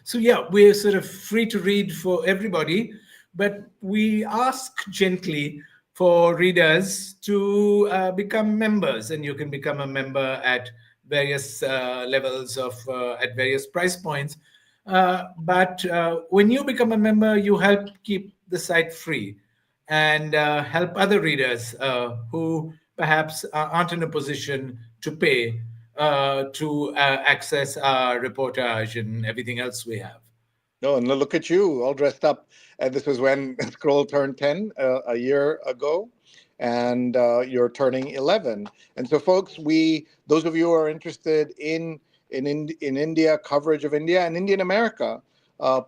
So yeah, we're sort of free to read for everybody, but we ask gently for readers to become members, and you can become a member at various levels of at various price points. But when you become a member, you help keep the site free and help other readers who perhaps aren't in a position to pay to access our reportage and everything else we have. No, and look at you, all dressed up. And this was when Scroll turned 10 a year ago, and you're turning 11. And so, folks, those of you who are interested in India, coverage of India and Indian America,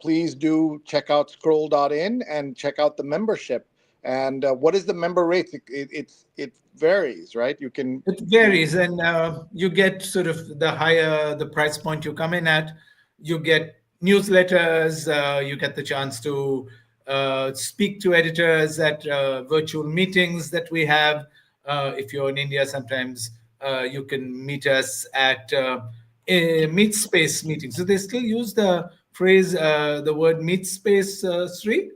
please do check out scroll.in and check out the membership. And what is the member rates? It varies, right? It varies, and you get sort of the higher the price point you come in at, you get newsletters, you get the chance to speak to editors at virtual meetings that we have. If you're in India, sometimes you can meet us at a meet space meetings. So they still use the phrase, the word meet space, Sri?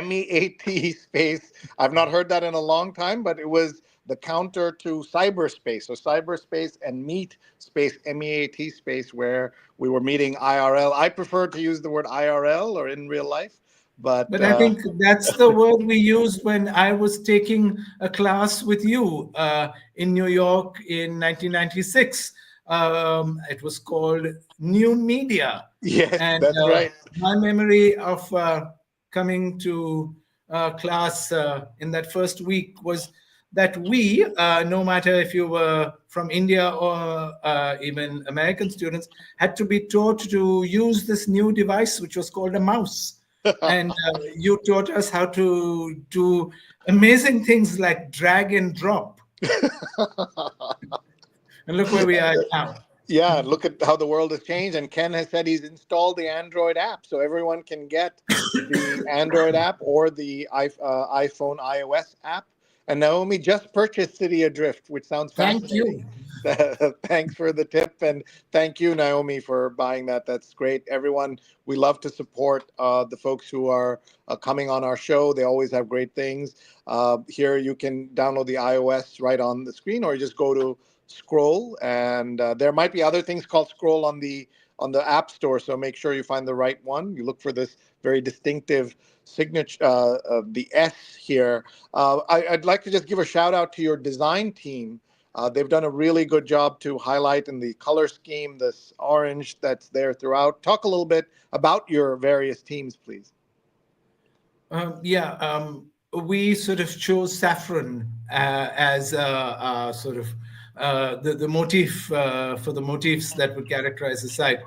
MEAT space. I've not heard that in a long time, but it was the counter to cyberspace. So cyberspace and meet space, MEAT space, where we were meeting IRL. I prefer to use the word IRL or in real life. But I think that's the word we used when I was taking a class with you in New York in 1996. It was called New Media. yes, And that's right. my memory of coming to class in that first week was that we, no matter if you were from India or even American students, had to be taught to use this new device, which was called a mouse. And you taught us how to do amazing things like drag and drop. And look where we are now. Yeah, look at how the world has changed. And Ken has said he's installed the Android app, so everyone can get the Android app or the iPhone iOS app. And Naomi just purchased City Adrift, which sounds fascinating. Thank you. Thanks for the tip, and thank you, Naomi, for buying that. That's great. Everyone, we love to support the folks who are coming on our show. They always have great things. Here, you can download the iOS right on the screen, or you just go to Scroll, and there might be other things called Scroll on the App Store. So make sure you find the right one. You look for this very distinctive signature, the S here. I'd like to just give a shout out to your design team. They've done a really good job to highlight in the color scheme this orange that's there throughout. Talk a little bit about your various teams, please. We sort of chose saffron as sort of the motif for the motifs that would characterize the site,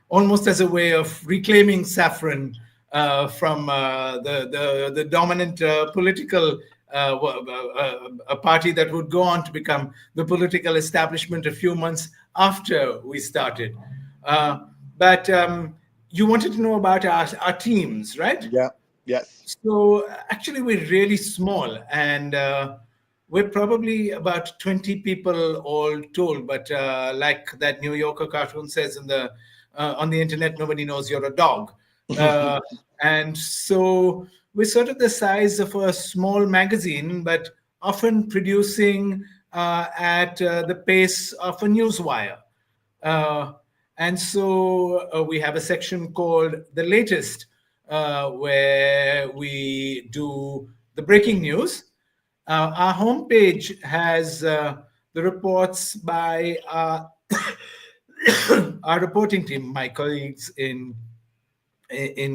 almost as a way of reclaiming saffron from the dominant political a party that would go on to become the political establishment a few months after we started. But you wanted to know about our teams, right? Yeah. Yes. So actually, we're really small, and we're probably about 20 people all told. But like that New Yorker cartoon says on the internet, nobody knows you're a dog. And so we're sort of the size of a small magazine, but often producing at the pace of a newswire. And so we have a section called The Latest, where we do the breaking news. Our homepage has the reports by our reporting team, my colleagues in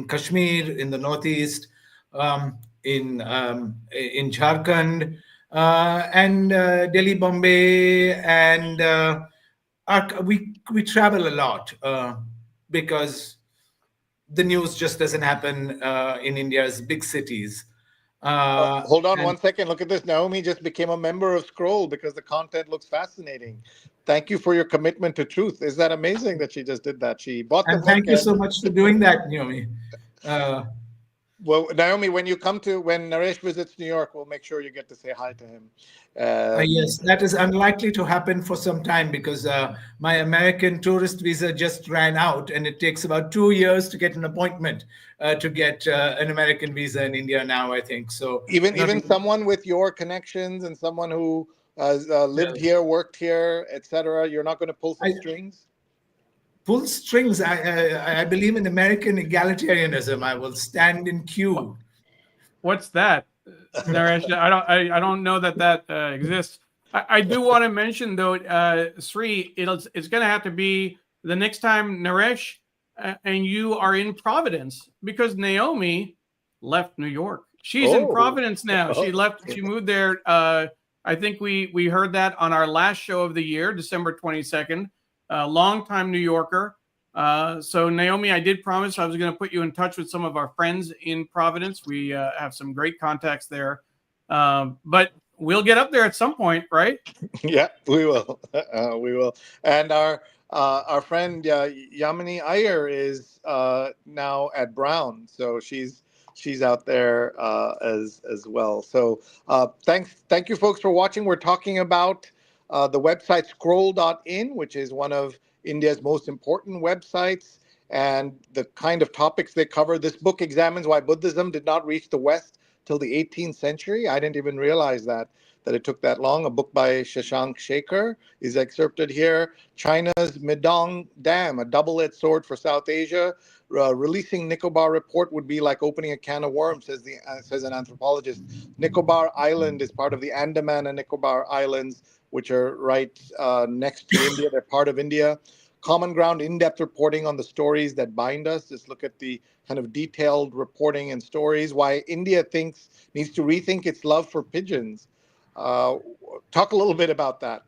Kashmir, in the Northeast, in Jharkhand, and Delhi, Bombay, and we travel a lot because the news just doesn't happen in India's big cities. Hold on one second. Look at this. Naomi just became a member of Scroll because the content looks fascinating. Thank you for your commitment to truth. Is that amazing that she just did that? She bought the book. Thank you so much for doing that, Naomi. Well, Naomi, when Naresh visits New York, we'll make sure you get to say hi to him. Yes, that is unlikely to happen for some time because my American tourist visa just ran out, and it takes about 2 years to get an appointment to get an American visa in India now, I think. So even someone with your connections and someone who lived here, worked here, etc. You're not going to pull some strings? Pull strings. I believe in American egalitarianism. I will stand in queue. What's that, Naresh? I don't know that exists. I do want to mention though, Sri, it's going to have to be the next time Naresh and you are in Providence, because Naomi left New York. She's in Providence now. She left. She moved there. I think we heard that on our last show of the year, December 22nd. Longtime New Yorker. So Naomi, I did promise I was going to put you in touch with some of our friends in Providence. We have some great contacts there. But we'll get up there at some point, right? Yeah, we will. We will. And our friend Yamini Iyer is now at Brown, so she's out there as well. So thank you folks for watching. We're talking about the website scroll.in, which is one of India's most important websites, and the kind of topics they cover. This book examines why Buddhism did not reach the West till the 18th century. I didn't even realize that it took that long. A book by Shashank Shekhar is excerpted here. China's Medong Dam, a double-edged sword for South Asia. Releasing Nicobar report would be like opening a can of worms, says an anthropologist. Nicobar Island is part of the Andaman and Nicobar Islands, which are right next to India. They're part of India. Common Ground, in-depth reporting on the stories that bind us. Just look at the kind of detailed reporting and stories. Why India needs to rethink its love for pigeons. Talk a little bit about that.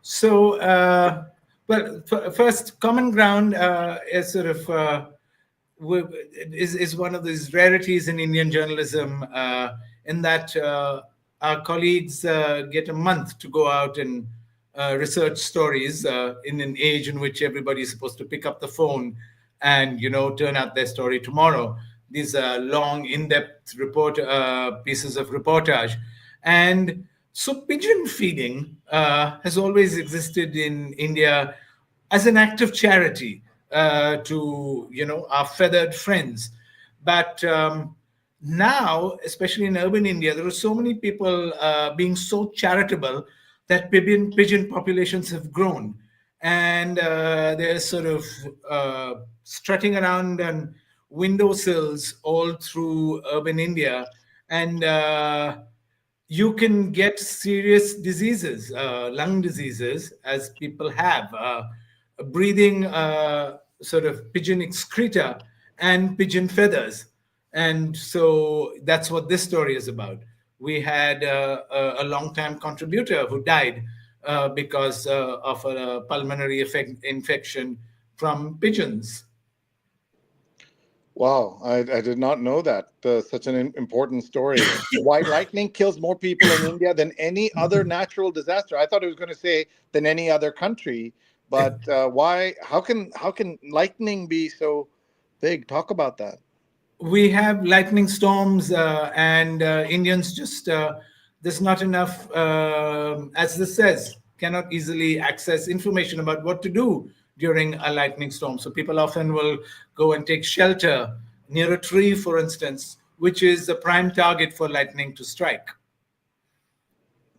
So, first, Common Ground is sort of is one of these rarities in Indian journalism, in that our colleagues get a month to go out and research stories in an age in which everybody is supposed to pick up the phone and turn out their story tomorrow. These are long, in-depth pieces of reportage. And so pigeon feeding has always existed in India as an act of charity to our feathered friends. But now, especially in urban India, there are so many people being so charitable that pigeon populations have grown. And they're sort of strutting around on windowsills all through urban India. And you can get serious diseases, lung diseases, as people have, breathing sort of pigeon excreta and pigeon feathers. And so that's what this story is about. We had a long-time contributor who died because of a pulmonary infection from pigeons. Wow, I did not know that. Such an important story. Why lightning kills more people in India than any other natural disaster. I thought it was going to say than any other country, but why? How can lightning be so big? Talk about that. We have lightning storms, and Indians just there's not enough, as this says, cannot easily access information about what to do during a lightning storm. So people often will go and take shelter near a tree, for instance, which is a prime target for lightning to strike.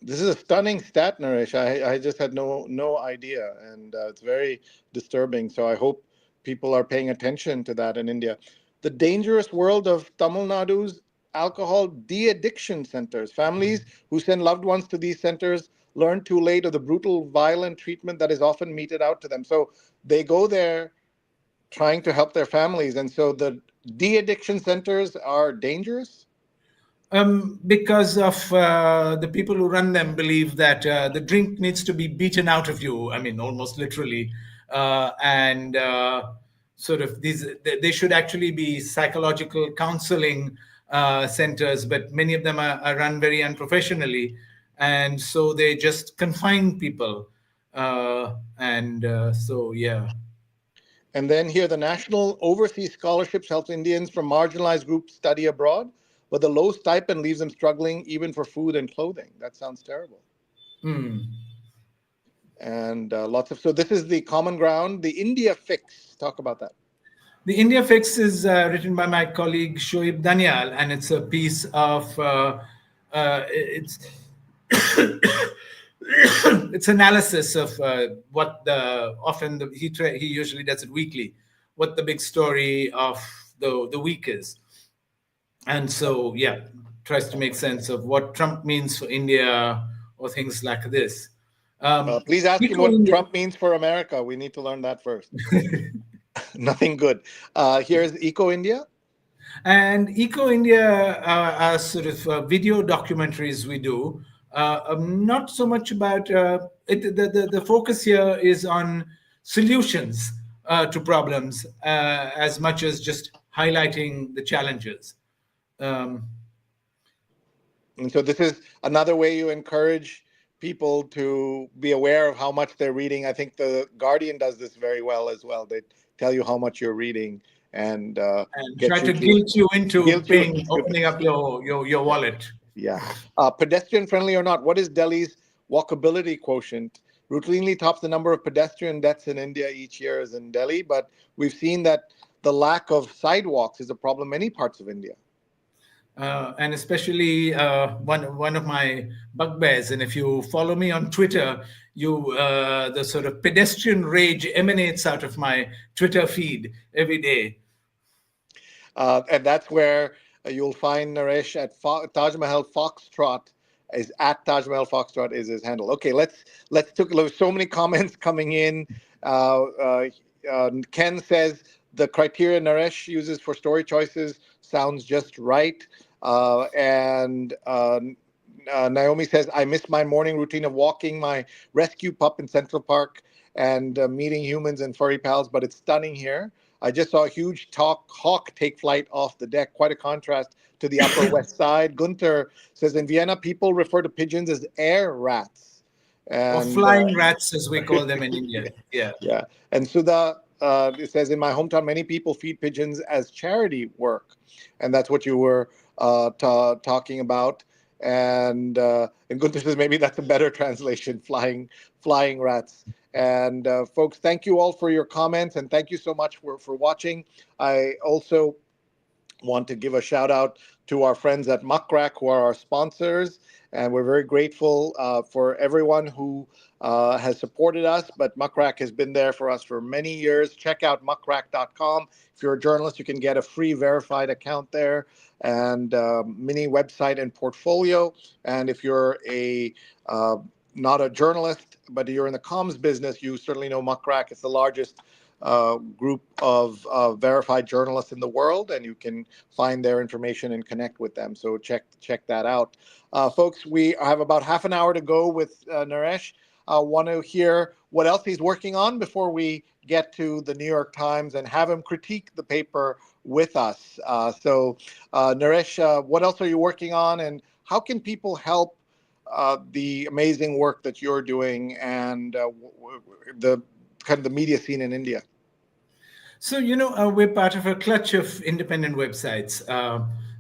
This is a stunning stat, Naresh. I just had no idea, and it's very disturbing. So I hope people are paying attention to that in India. The dangerous world of Tamil Nadu's alcohol de-addiction centers. Families who send loved ones to these centers learn too late of the brutal, violent treatment that is often meted out to them. So they go there trying to help their families. And so the de-addiction centers are dangerous? Because of the people who run them believe that the drink needs to be beaten out of you. I mean, almost literally. And sort of they should actually be psychological counseling centers, but many of them are run very unprofessionally. And so they just confine people. So, yeah. And then here, the National Overseas Scholarships helps Indians from marginalized groups study abroad, but the low stipend leaves them struggling even for food and clothing. That sounds terrible. And so this is the Common Ground, the India Fix. Talk about that. The India Fix is written by my colleague Shoaib Danial, and it's a piece of It's analysis of what he usually does it weekly, what the big story of the week is. And so, yeah, tries to make sense of what Trump means for India or things like this. Please ask him Eco what India. Trump means for America. We need to learn that first. Nothing good. Here's Eco India. And Eco India are sort of video documentaries we do. Not so much about it. The focus here is on solutions to problems as much as just highlighting the challenges. And so this is another way you encourage people to be aware of how much they're reading. I think the Guardian does this very well as well. They tell you how much you're reading and try to guilt you into opening up your wallet. Yeah. Pedestrian friendly or not, what is Delhi's walkability quotient? Routinely tops the number of pedestrian deaths in India each year is in Delhi, but we've seen that the lack of sidewalks is a problem in many parts of India. And especially one of my bugbears. And if you follow me on Twitter, the sort of pedestrian rage emanates out of my Twitter feed every day. And that's where you'll find Naresh at Taj Mahal Foxtrot is at Taj Mahal Foxtrot is his handle. Okay, let's there's so many comments coming in. Ken says the criteria Naresh uses for story choices sounds just right. And Naomi says, I miss my morning routine of walking my rescue pup in Central Park and meeting humans and furry pals, but it's stunning here. I just saw a huge hawk take flight off the deck. Quite a contrast to the Upper West Side. Gunther says, in Vienna, people refer to pigeons as air rats. Or flying rats, as we call them in India. Yeah. Yeah. And Sudha, it says, in my hometown, many people feed pigeons as charity work. And that's what you were talking about. And Gunther says, maybe that's a better translation, flying rats. And folks, thank you all for your comments, and thank you so much for watching. I also want to give a shout out to our friends at Muckrack, who are our sponsors, and we're very grateful for everyone who has supported us. But Muckrack has been there for us for many years. Check out muckrack.com. If you're a journalist, you can get a free verified account there and mini website and portfolio. And if you're not a journalist, but you're in the comms business, you certainly know Muckrack. It's the largest group of verified journalists in the world, and you can find their information and connect with them. So check that out. Folks, we have about half an hour to go with Naresh. I want to hear what else he's working on before we get to the New York Times and have him critique the paper with us. So Naresh, what else are you working on, and how can people help the amazing work that you're doing and the kind of the media scene in India? So, we're part of a clutch of independent websites.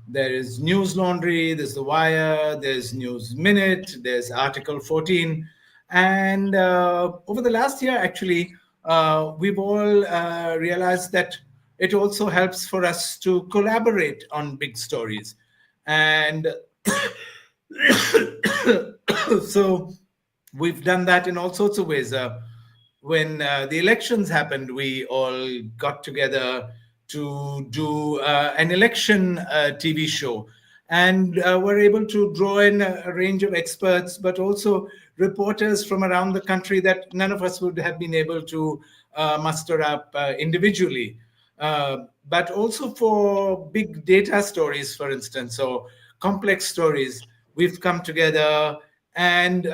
There is News Laundry, there's The Wire, there's News Minute, there's Article 14. And over the last year, actually, we've all realized that it also helps for us to collaborate on big stories. And so we've done that in all sorts of ways. When the elections happened, we all got together to do an election TV show. And we're able to draw in a range of experts, but also reporters from around the country that none of us would have been able to muster up individually. But also for big data stories, for instance, or complex stories, we've come together, and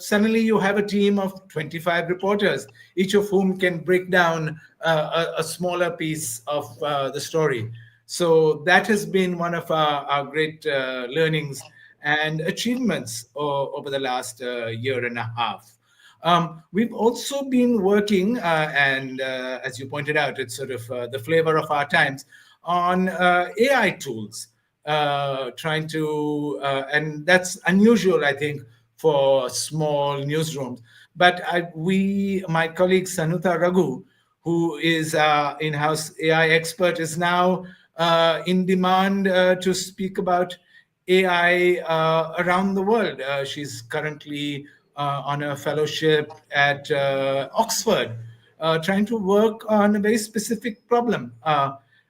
suddenly you have a team of 25 reporters, each of whom can break down a smaller piece of the story. So that has been one of our great learnings and achievements over the last year and a half. We've also been working, and as you pointed out, it's sort of the flavor of our times, on AI tools, trying to, and that's unusual, I think, for small newsrooms. But my colleague Sanuta Raghu, who is our in-house AI expert, is now in demand to speak about AI around the world. She's currently on a fellowship at Oxford, trying to work on a very specific problem.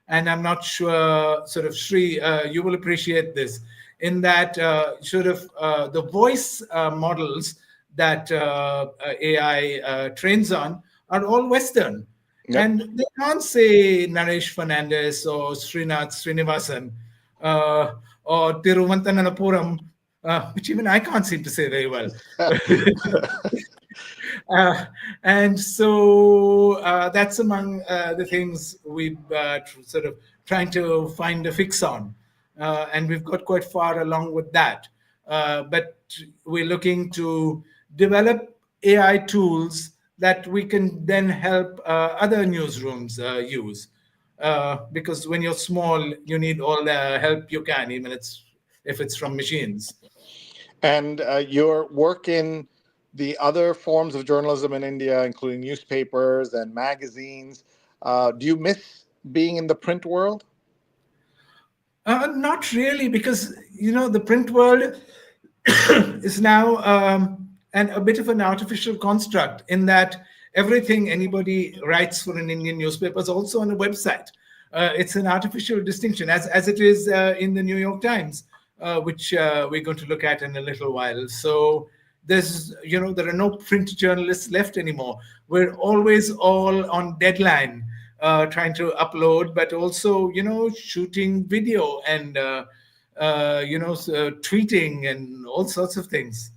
And I'm not sure, sort of, Sri, you will appreciate this, in that the voice models that AI trains on are all Western. Yep. And they can't say Naresh Fernandes or Srinath Srinivasan or Tiruvananthapuram, which even I can't seem to say very well. Uh, and so that's among the things we've sort of trying to find a fix on. And we've got quite far along with that. But we're looking to develop AI tools that we can then help other newsrooms use. Because when you're small, you need all the help you can, even if it's from machines. And your work in the other forms of journalism in India, including newspapers and magazines, do you miss being in the print world? Not really, because the print world is now a bit of an artificial construct, in that everything anybody writes for an Indian newspaper is also on a website. It's an artificial distinction, as it is in the New York Times, which we're going to look at in a little while. So there are no print journalists left anymore. We're always all on deadline, trying to upload, but also shooting video and tweeting and all sorts of things.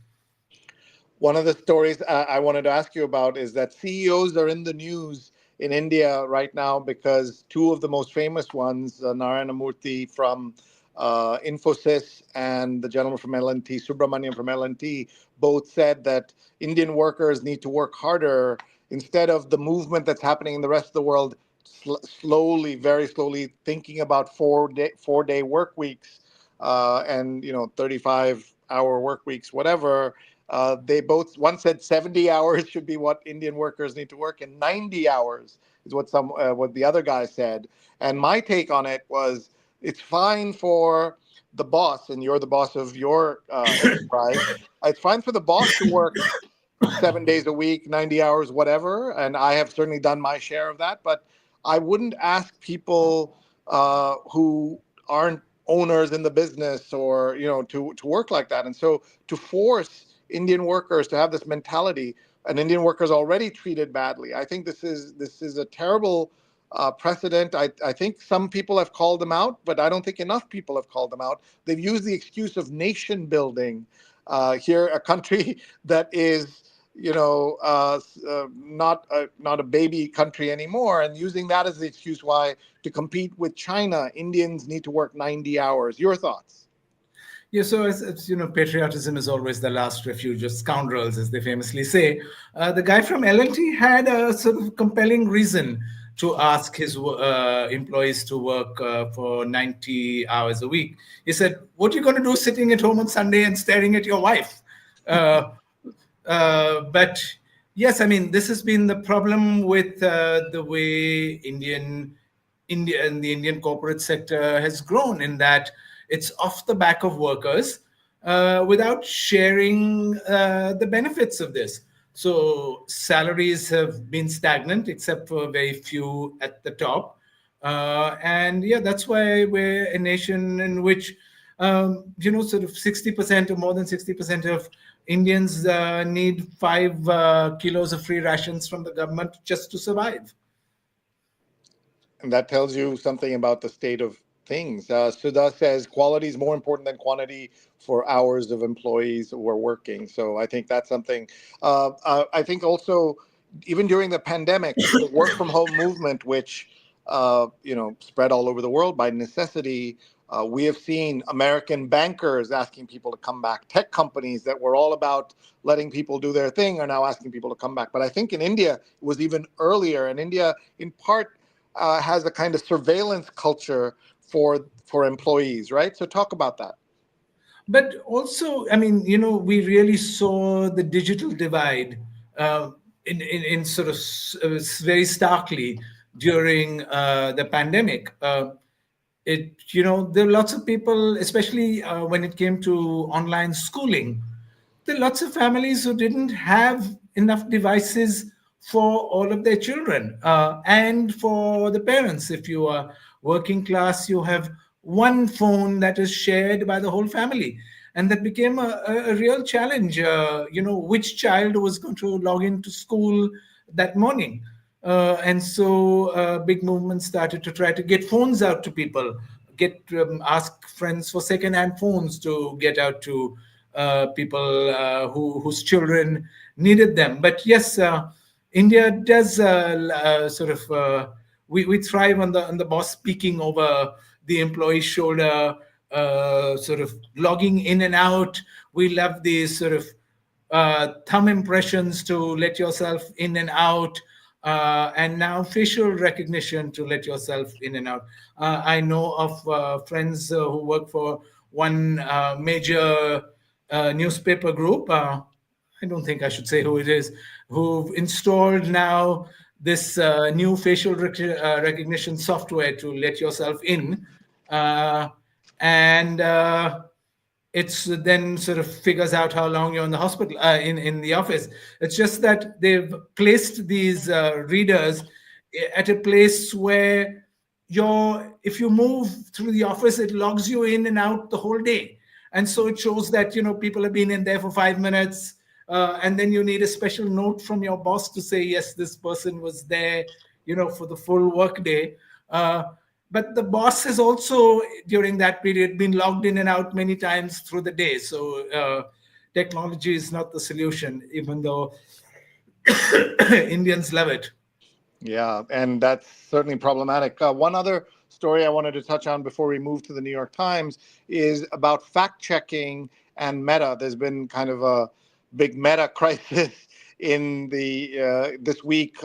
One of the stories I wanted to ask you about is that CEOs are in the news in India right now because two of the most famous ones, Narayana Murthy from Infosys and the gentleman from L&T, Subramaniam from L&T, both said that Indian workers need to work harder instead of the movement that's happening in the rest of the world, slowly, very slowly, thinking about four-day work weeks and 35-hour work weeks, whatever. They both, one said 70 hours should be what Indian workers need to work, and 90 hours is what the other guy said. And my take on it was, it's fine for the boss, and you're the boss of your enterprise. It's fine for the boss to work 7 days a week, 90 hours, whatever. And I have certainly done my share of that. But I wouldn't ask people who aren't owners in the business or, to work like that. And so to force Indian workers to have this mentality, and Indian workers already treated badly, I think this is a terrible precedent. I think some people have called them out, but I don't think enough people have called them out. They've used the excuse of nation building here, a country that is, not a baby country anymore, and using that as the excuse why to compete with China, Indians need to work 90 hours. Your thoughts? Yeah, so as patriotism is always the last refuge of scoundrels, as they famously say. The guy from L&T had a sort of compelling reason to ask his employees to work for 90 hours a week. He said, "What are you going to do sitting at home on Sunday and staring at your wife?" But yes, I mean, this has been the problem with the way India and the Indian corporate sector has grown, in that it's off the back of workers without sharing the benefits of this. So salaries have been stagnant, except for very few at the top. And yeah, that's why we're a nation in which, sort of 60% or more than 60% of Indians need 5 kilos of free rations from the government just to survive. And that tells you something about the state of things. Sudha says quality is more important than quantity for hours of employees who are working. So I think that's something. I think also, even during the pandemic, the work from home movement, which spread all over the world by necessity, we have seen American bankers asking people to come back. Tech companies that were all about letting people do their thing are now asking people to come back. But I think in India, it was even earlier. And India, in part, has a kind of surveillance culture for employees, right? So talk about that. But also, I mean, we really saw the digital divide in sort of very starkly during the pandemic. there are lots of people, especially when it came to online schooling. There are lots of families who didn't have enough devices for all of their children, and for the parents. If you are working class, you have one phone that is shared by the whole family, and that became a real challenge. Which child was going to log into school that morning? And so big movements started to try to get phones out to people, ask friends for second-hand phones to get out to people whose children needed them. But yes, India does sort of we thrive on the boss speaking over the employee's shoulder, sort of logging in and out. We love these sort of thumb impressions to let yourself in and out, and now facial recognition to let yourself in and out. I know of friends who work for one major newspaper group. I don't think I should say who it is, who've installed now this new facial recognition software to let yourself in. And it's then sort of figures out how long you're in the hospital, in the office. It's just that they've placed these readers at a place where if you move through the office, it logs you in and out the whole day. And so it shows that people have been in there for 5 minutes, and then you need a special note from your boss to say, yes, this person was there for the full work day. But the boss has also, during that period, been logged in and out many times through the day. So technology is not the solution, even though Indians love it. Yeah, and that's certainly problematic. One other story I wanted to touch on before we move to the New York Times is about fact-checking and Meta. There's been kind of a big Meta crisis in this week.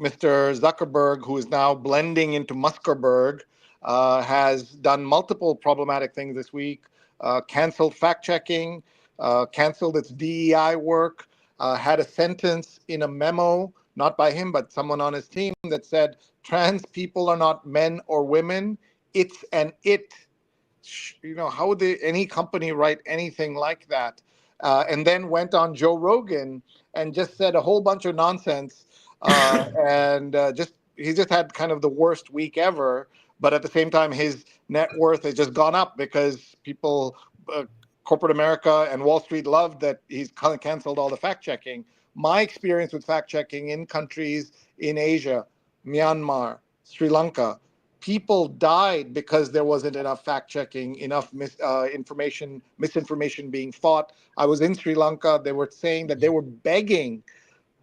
Mr. Zuckerberg, who is now blending into Muskerberg, has done multiple problematic things this week. Canceled fact-checking, canceled its DEI work, had a sentence in a memo, not by him, but someone on his team, that said, trans people are not men or women, it's an it. How would any company write anything like that? And then went on Joe Rogan and just said a whole bunch of nonsense. And he just had kind of the worst week ever. But at the same time, his net worth has just gone up because people, corporate America and Wall Street, loved that he's kind of canceled all the fact checking. My experience with fact checking in countries in Asia, Myanmar, Sri Lanka, people died because there wasn't enough fact checking, enough misinformation being fought. I was in Sri Lanka. They were saying that they were begging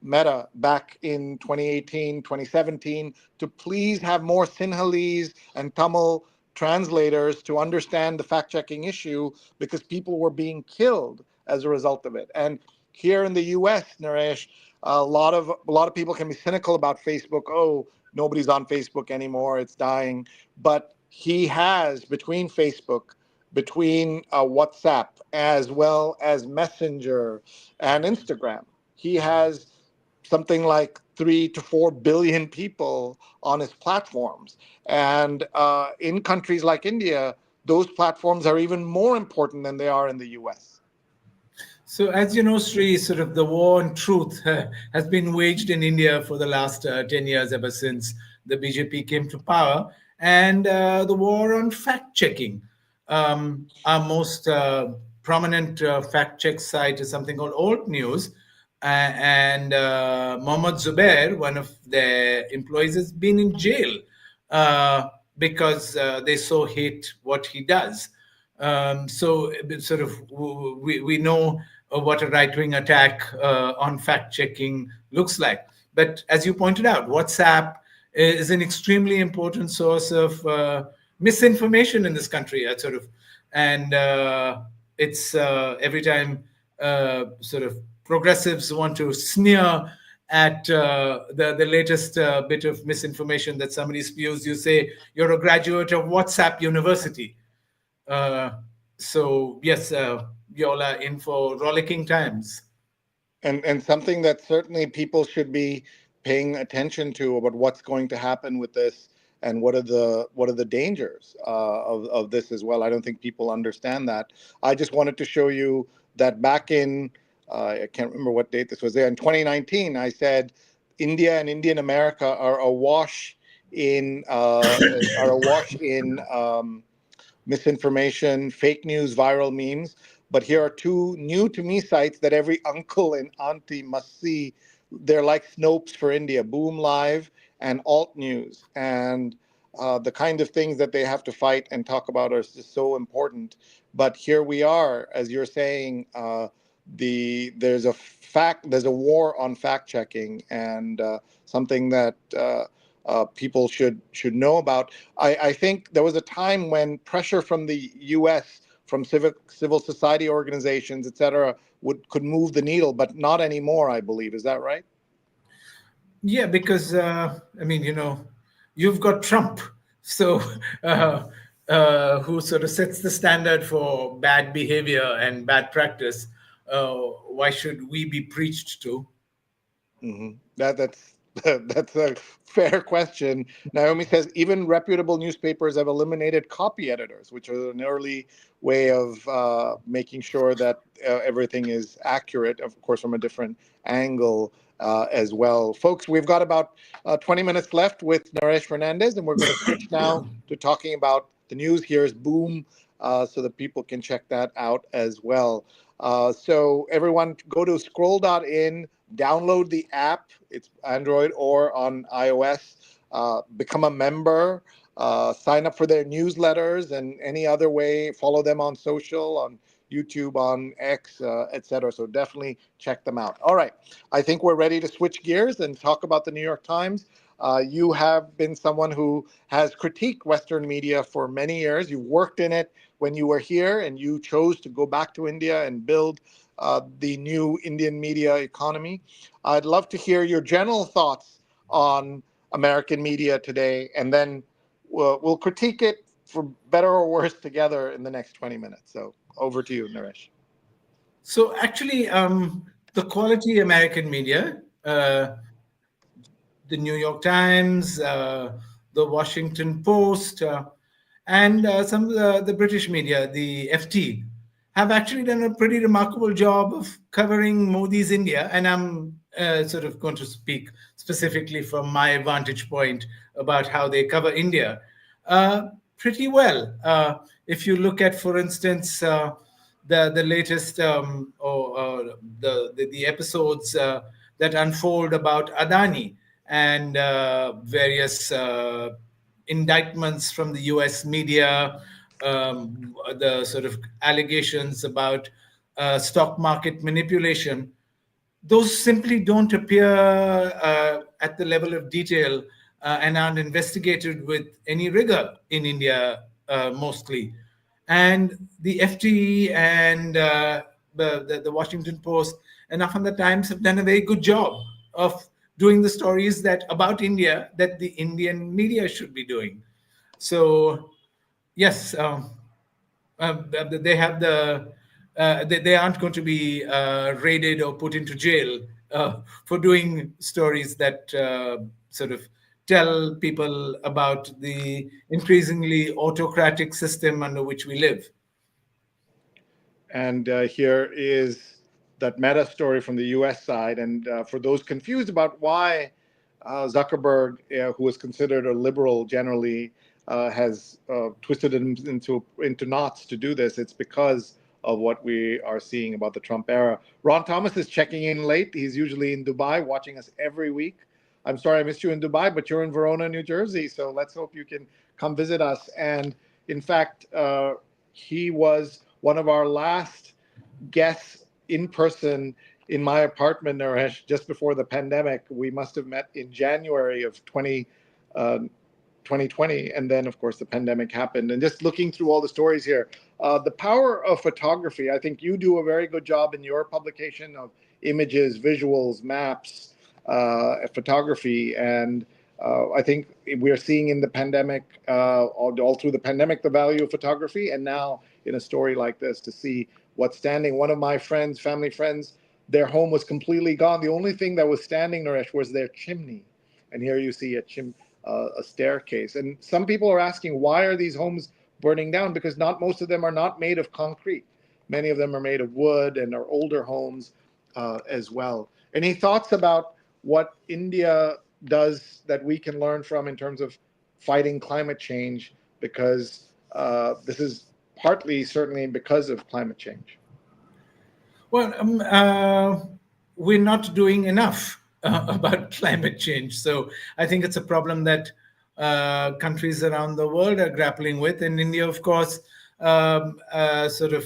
Meta back in 2018, 2017 to please have more Sinhalese and Tamil translators to understand the fact-checking issue, because people were being killed as a result of it. And here in the US, Naresh, a lot of people can be cynical about Facebook. Oh, nobody's on Facebook anymore, it's dying. But he has, between Facebook, between WhatsApp, as well as Messenger and Instagram, he has something like 3 to 4 billion people on his platforms. And in countries like India, those platforms are even more important than they are in the US. So, as you know, Sri, sort of the war on truth has been waged in India for the last 10 years, ever since the BJP came to power, and the war on fact-checking. Our most prominent fact-check site is something called Alt News, and Mohammad Zubair, one of their employees, has been in jail because they so hate what he does. So sort of we know what a right-wing attack on fact-checking looks like. But as you pointed out, WhatsApp is an extremely important source of misinformation in this country. And it's every time sort of progressives want to sneer at the latest bit of misinformation that somebody spews, you say you're a graduate of WhatsApp University. So yes, y'all are in for rollicking times. And something that certainly people should be paying attention to about what's going to happen with this and what are the dangers of this as well. I don't think people understand that. I just wanted to show you that back in I can't remember what date this was. There in 2019, I said India and Indian America are awash in misinformation, fake news, viral memes. But here are two new to me sites that every uncle and auntie must see. They're like Snopes for India, Boom Live and Alt News. And the kind of things that they have to fight and talk about are just so important. But here we are, as you're saying, there's a war on fact checking, and something that people should know about. I think there was a time when pressure from the U.S., from civil society organizations, et cetera, could move the needle, but not anymore, I believe. Is that right? Yeah, because you've got Trump, so who sort of sets the standard for bad behavior and bad practice. Why should we be preached to? Mm-hmm. That's that's a fair question. Naomi says even reputable newspapers have eliminated copy editors, which are an early way of making sure that everything is accurate, of course, from a different angle as well. Folks, we've got about 20 minutes left with Naresh Fernandes, and we're going to switch now to talking about the news. Here's Boom, so that people can check that out as well. So everyone go to scroll.in, download the app. It's Android or on iOS. Become a member. Sign up for their newsletters and any other way. Follow them on social, on YouTube, on X, etc. So definitely check them out. All right. I think we're ready to switch gears and talk about the New York Times. You have been someone who has critiqued Western media for many years. You worked in it when you were here, and you chose to go back to India and build the new Indian media economy. I'd love to hear your general thoughts on American media today, and then we'll critique it for better or worse together in the next 20 minutes. So over to you, Naresh. So actually, the quality American media, the New York Times, the Washington Post, and some of the British media, the FT, have actually done a pretty remarkable job of covering Modi's India. And I'm sort of going to speak specifically from my vantage point about how they cover India pretty well. If you look at, for instance, the latest or the episodes that unfold about Adani and various indictments from the US media, the sort of allegations about stock market manipulation, those simply don't appear at the level of detail and aren't investigated with any rigor in India mostly. And the FT and the Washington Post and often the Times have done a very good job of doing the stories that about India that the Indian media should be doing. So, yes, they have they aren't going to be raided or put into jail for doing stories that sort of tell people about the increasingly autocratic system under which we live. And here is that meta story from the US side. And for those confused about why Zuckerberg, who is considered a liberal generally, has twisted him into knots to do this, it's because of what we are seeing about the Trump era. Ron Thomas is checking in late. He's usually in Dubai watching us every week. I'm sorry I missed you in Dubai, but you're in Verona, New Jersey. So let's hope you can come visit us. And in fact, he was one of our last guests in person in my apartment, Naresh, just before the pandemic. We must have met in January of 2020. And then, of course, the pandemic happened. And just looking through all the stories here, the power of photography, I think you do a very good job in your publication of images, visuals, maps, photography. And I think we're seeing in the pandemic, all through the pandemic, the value of photography. And now in a story like this, to see what's standing. One of my friends, family friends, their home was completely gone. The only thing that was standing, Naresh, was their chimney. And here you see a staircase. And some people are asking, why are these homes burning down? Because most of them are not made of concrete. Many of them are made of wood and are older homes as well. Any thoughts about what India does that we can learn from in terms of fighting climate change? Because this is partly certainly because of climate change. Well, we're not doing enough about climate change. So I think it's a problem that countries around the world are grappling with. And India, of course, sort of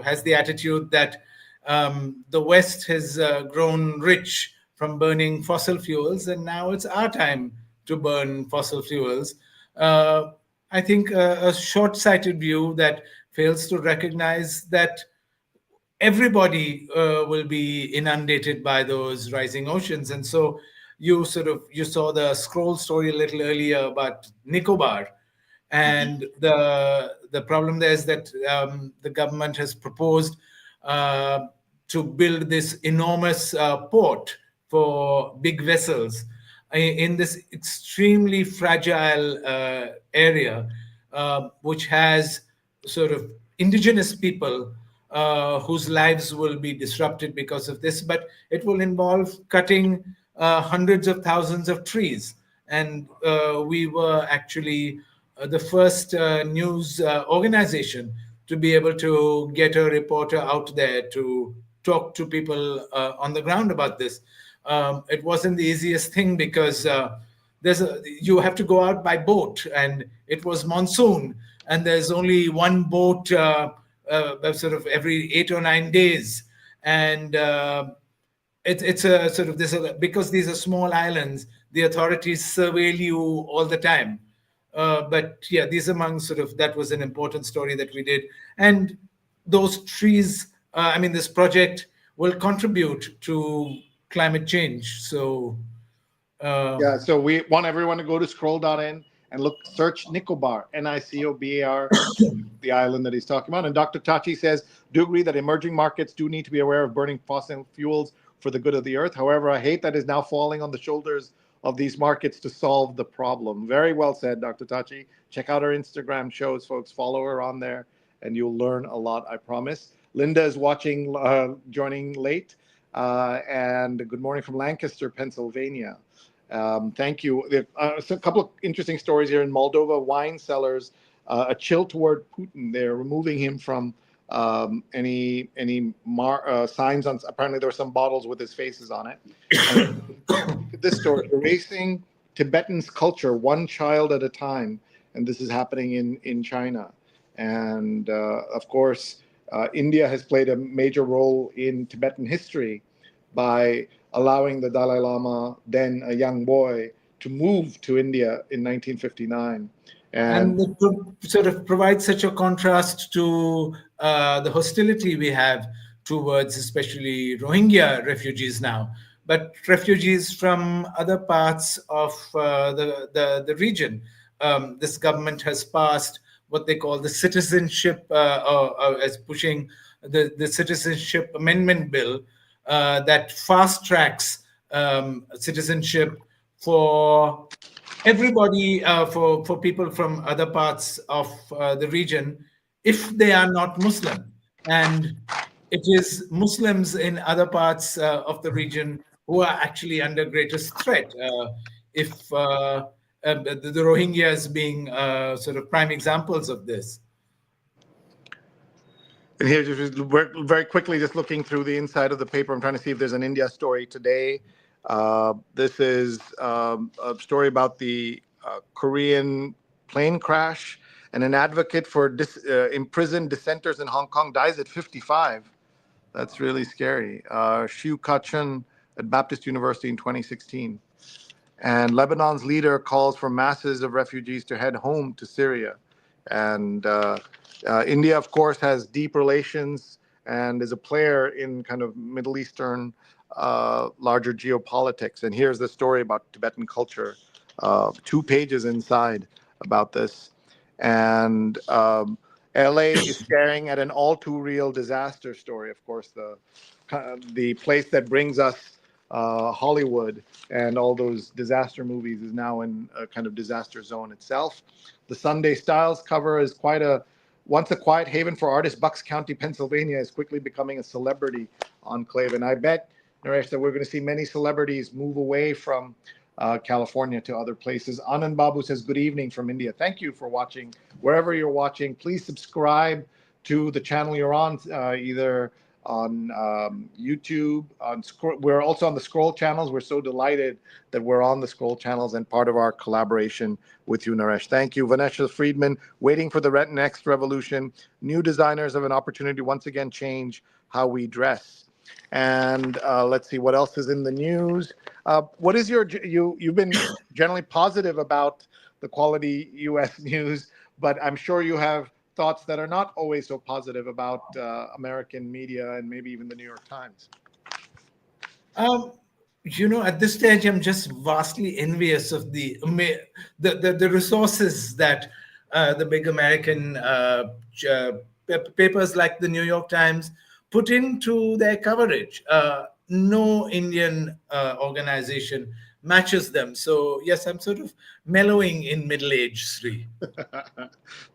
has the attitude that the West has grown rich from burning fossil fuels, and now it's our time to burn fossil fuels. I think a short-sighted view that fails to recognize that everybody will be inundated by those rising oceans. And so you saw the scroll story a little earlier about Nicobar, and the problem there is that the government has proposed to build this enormous port for big vessels in this extremely fragile area, which has sort of indigenous people whose lives will be disrupted because of this, but it will involve cutting hundreds of thousands of trees. And we were actually the first news organization to be able to get a reporter out there to talk to people on the ground about this. It wasn't the easiest thing because you have to go out by boat, and it was monsoon, and there's only one boat sort of every 8 or 9 days, and it's a sort of this because these are small islands, the authorities surveil you all the time. But yeah, these among sort of that was an important story that we did, and those trees. This project will contribute to climate change. So yeah, so we want everyone to go to scroll.in and search Nicobar, Nicobar, the island that he's talking about. And Dr. Tachi says, do agree that emerging markets do need to be aware of burning fossil fuels for the good of the earth. However, I hate that is now falling on the shoulders of these markets to solve the problem. Very well said, Dr. Tachi. Check out our Instagram shows, folks. Follow her on there, and you'll learn a lot, I promise. Linda is watching, joining late. And good morning from Lancaster, Pennsylvania. Thank you. So a couple of interesting stories here in Moldova. Wine cellars, a chill toward Putin. They're removing him from any signs on. Apparently, there were some bottles with his faces on it. This story: erasing Tibetan's culture, one child at a time, and this is happening in China. And of course, India has played a major role in Tibetan history by allowing the Dalai Lama, then a young boy, to move to India in 1959. And it sort of provides such a contrast to the hostility we have towards especially Rohingya refugees now, but refugees from other parts of the region. This government has passed what they call the citizenship, as pushing the Citizenship Amendment Bill, that fast tracks citizenship for everybody, for people from other parts of the region, if they are not Muslim. And it is Muslims in other parts of the region who are actually under greatest threat. If the Rohingyas being sort of prime examples of this. And here, just very quickly, just looking through the inside of the paper, I'm trying to see if there's an India story today. This is a story about the Korean plane crash, and an advocate for imprisoned dissenters in Hong Kong dies at 55. That's really scary. Xiu Ka-chun at Baptist University in 2016. And Lebanon's leader calls for masses of refugees to head home to Syria. And India, of course, has deep relations and is a player in kind of Middle Eastern larger geopolitics. And here's the story about Tibetan culture, 2 pages inside about this. And LA is staring at an all too real disaster story. Of course, the place that brings us Hollywood and all those disaster movies is now in a kind of disaster zone itself. The Sunday Styles cover is once a quiet haven for artists. Bucks County, Pennsylvania is quickly becoming a celebrity enclave. And I bet, Naresh, that we're going to see many celebrities move away from California to other places. Anand Babu says, good evening from India. Thank you for watching. Wherever you're watching, please subscribe to the channel you're on, either on YouTube. We're also on the Scroll channels. We're so delighted that we're on the Scroll channels and part of our collaboration with you, Naresh. Thank you. Vanessa Friedman, waiting for the next revolution. New designers have an opportunity to once again change how we dress. And let's see what else is in the news. What is you've been generally positive about the quality U.S. news, but I'm sure you have thoughts that are not always so positive about American media and maybe even the New York Times. At this stage, I'm just vastly envious of the resources that the big American papers like the New York Times put into their coverage. No Indian organization matches them. So yes, I'm sort of mellowing in middle age, Sri.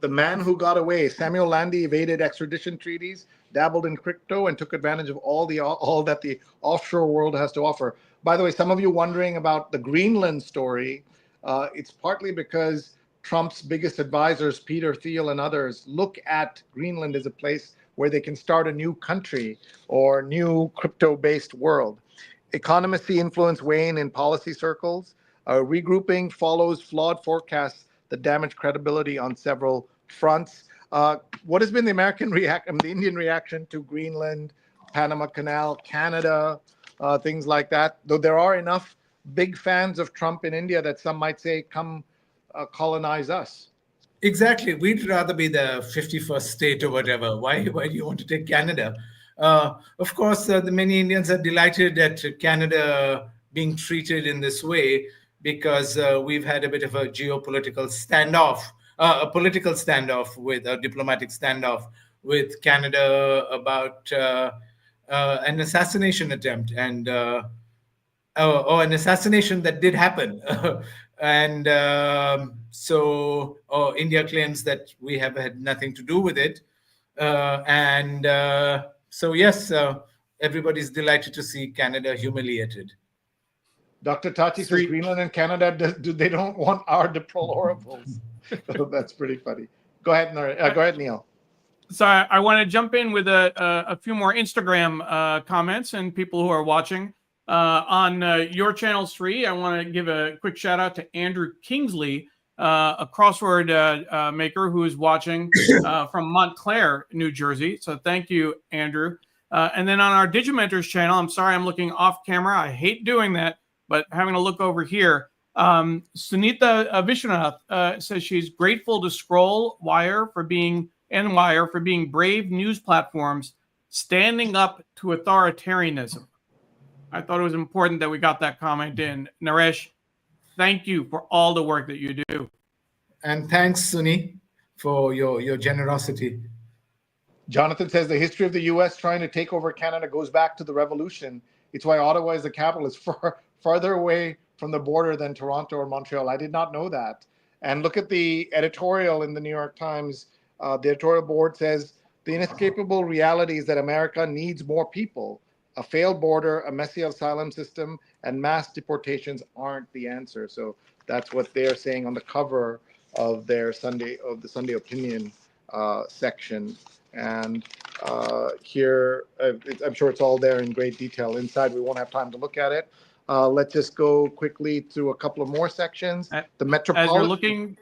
The man who got away. Samuel Landy evaded extradition treaties, dabbled in crypto, and took advantage of all that the offshore world has to offer. By the way, some of you wondering about the Greenland story. It's partly because Trump's biggest advisors, Peter Thiel and others, look at Greenland as a place where they can start a new country or new crypto-based world. Economists see influence wane in policy circles. Regrouping follows flawed forecasts that damage credibility on several fronts. What has been the Indian reaction to Greenland, Panama Canal, Canada, things like that? Though there are enough big fans of Trump in India that some might say, come colonize us. Exactly. We'd rather be the 51st state or whatever. Why do you want to take Canada? Of course, the many Indians are delighted at Canada being treated in this way because we've had a bit of a geopolitical standoff, a political standoff a diplomatic standoff with Canada about an assassination attempt and or an assassination that did happen. And so India claims that we have had nothing to do with it. So yes, everybody's delighted to see Canada humiliated. Dr. Tachi says Greenland and Canada, they don't want our deplorables. That's pretty funny. Go ahead, Neil. So I want to jump in with a few more Instagram comments and people who are watching. On your channel, Sri, I want to give a quick shout out to Andrew Kingsley, a crossword maker who is watching from Montclair, New Jersey. So thank you, Andrew. And then on our Digimentors channel, I'm sorry I'm looking off camera. I hate doing that, but having a look over here, Sunita Vishwanath says she's grateful to ScrollWire for being brave news platforms standing up to authoritarianism. I thought it was important that we got that comment in. Naresh, thank you for all the work that you do. And thanks, Suni, for your generosity. Jonathan says the history of the U.S. trying to take over Canada goes back to the Revolution. It's why Ottawa is the capital. It's farther away from the border than Toronto or Montreal. I did not know that. And look at the editorial in the New York Times. The editorial board says the inescapable reality is that America needs more people. A failed border, a messy asylum system, and mass deportations aren't the answer. So that's what they're saying on the cover of the Sunday Opinion section. And here, I'm sure it's all there in great detail. Inside, we won't have time to look at it. Let's just go quickly through a couple of more sections. The Metropolitan.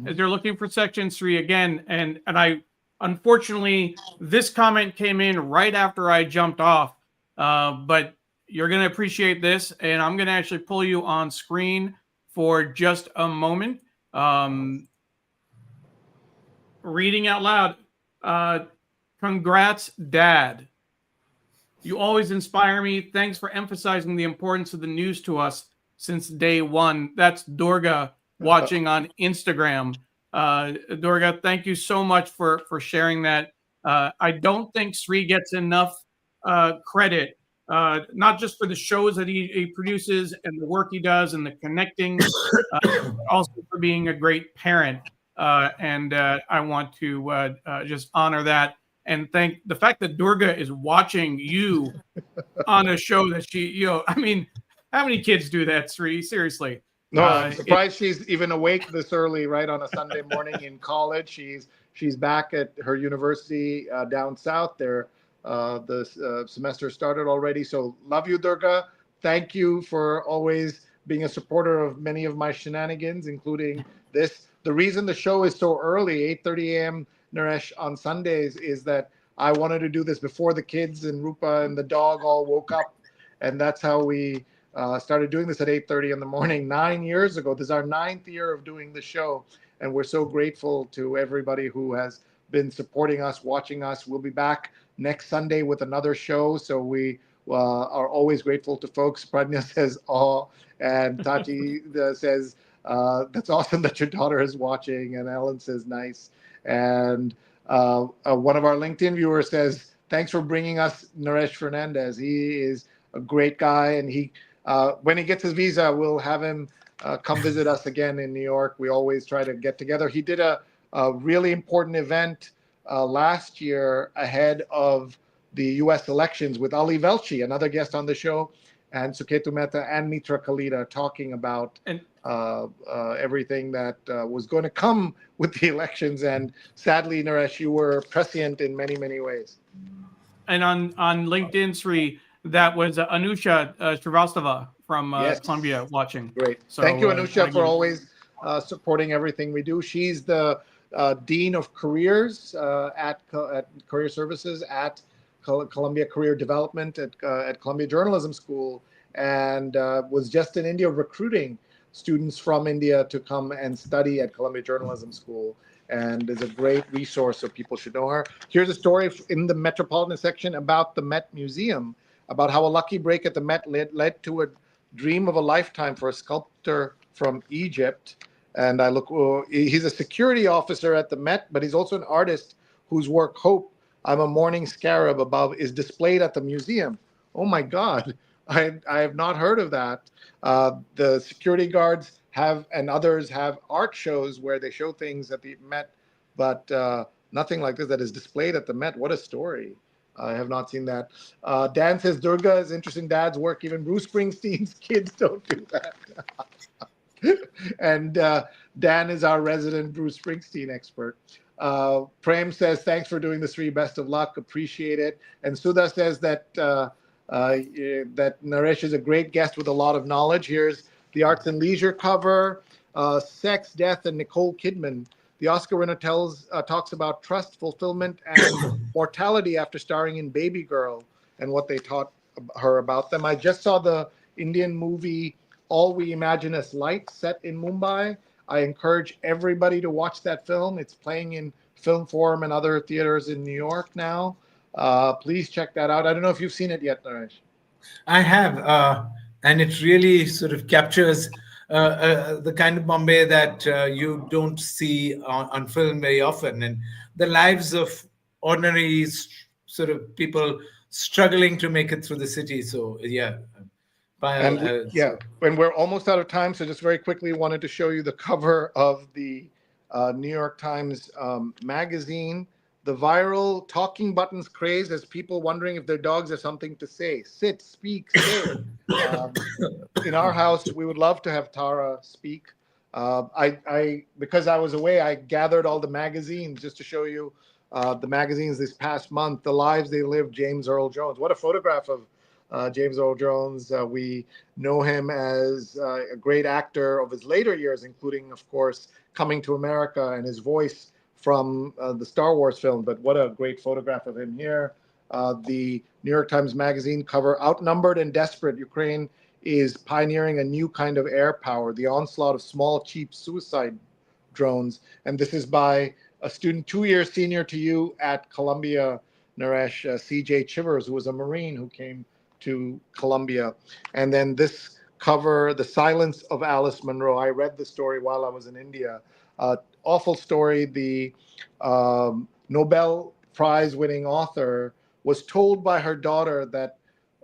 As you're looking for section 3 again, and I unfortunately this comment came in right after I jumped off. But you're going to appreciate this, and I'm going to actually pull you on screen for just a moment. Reading out loud. Congrats, Dad. You always inspire me. Thanks for emphasizing the importance of the news to us since day one. That's Durga watching on Instagram. Durga, thank you so much for sharing that. I don't think Sri gets enough credit not just for the shows that he produces and the work he does and the connecting, but also for being a great parent. And I want to just honor that and thank the fact that Durga is watching you on a show that she, I mean, how many kids do that, Sri? Seriously. No, I'm surprised she's even awake this early, right, on a Sunday morning in college. She's back at her university down south there. The semester started already. So love you, Durga. Thank you for always being a supporter of many of my shenanigans, including this. The reason the show is so early, 8:30 a.m., Naresh, on Sundays, is that I wanted to do this before the kids and Rupa and the dog all woke up. And that's how we started doing this at 8:30 in the morning 9 years ago. This is our 9th year of doing the show, and we're so grateful to everybody who has been supporting us, watching us. We'll be back next Sunday with another show, so we are always grateful to folks. Pradnya says, "Oh," and Tati says, "That's awesome that your daughter is watching," and Ellen says, "Nice," and one of our LinkedIn viewers says, "Thanks for bringing us Naresh Fernandes. He is a great guy, and he." When he gets his visa, we'll have him come visit us again in New York. We always try to get together. He did a really important event last year ahead of the U.S. elections with Ali Velshi, another guest on the show, and Suketu Mehta and Mitra Kalita talking about everything that was going to come with the elections. And sadly, Naresh, you were prescient in many, many ways. And on LinkedIn, Sri, that was Anusha Srivastava from Columbia watching. Great. So, thank you, Anusha, for always supporting everything we do. She's the Dean of Careers at Career Services at Columbia Career Development at Columbia Journalism School, and was just in India recruiting students from India to come and study at Columbia Journalism School, and is a great resource, so people should know her. Here's a story in the Metropolitan section about the Met Museum, about how a lucky break at the Met led to a dream of a lifetime for a sculptor from Egypt. And he's a security officer at the Met, but he's also an artist whose work, Hope, I'm a Morning Scarab Above, is displayed at the museum. Oh my God, I have not heard of that. The security guards and others have art shows where they show things at the Met, but nothing like this that is displayed at the Met. What a story. I have not seen that. Dan says, Durga is interesting dad's work. Even Bruce Springsteen's kids don't do that. And Dan is our resident Bruce Springsteen expert. Prem says, thanks for doing this, Sri. Best of luck. Appreciate it. And Sudha says that that Naresh is a great guest with a lot of knowledge. Here's the Arts and Leisure cover, Sex, Death, and Nicole Kidman. The Oscar winner talks about trust, fulfillment, and mortality after starring in Baby Girl and what they taught her about them. I just saw the Indian movie All We Imagine Is Light, set in Mumbai. I encourage everybody to watch that film. It's playing in Film Forum and other theaters in New York now. Please check that out. I don't know if you've seen it yet, Naresh. I have, and it really sort of captures the kind of Bombay that you don't see on film very often, and the lives of ordinary sort of people struggling to make it through the city. So yeah. And we're almost out of time, so just very quickly wanted to show you the cover of the New York Times magazine. The viral talking buttons craze has people wondering if their dogs have something to say. Sit, speak, say. In our house, we would love to have Tara speak. Because I was away, I gathered all the magazines just to show you the magazines this past month. The Lives They Lived, James Earl Jones. What a photograph of James Earl Jones. We know him as a great actor of his later years, including, of course, Coming to America and his voice from the Star Wars film. But what a great photograph of him here. The New York Times Magazine cover, outnumbered and desperate, Ukraine is pioneering a new kind of air power, the onslaught of small, cheap suicide drones. And this is by a student 2 years senior to you at Columbia, Naresh, C.J. Chivers, who was a Marine who came to Columbia. And then this cover, The Silence of Alice Munro. I read the story while I was in India. Awful story. The Nobel Prize winning author was told by her daughter that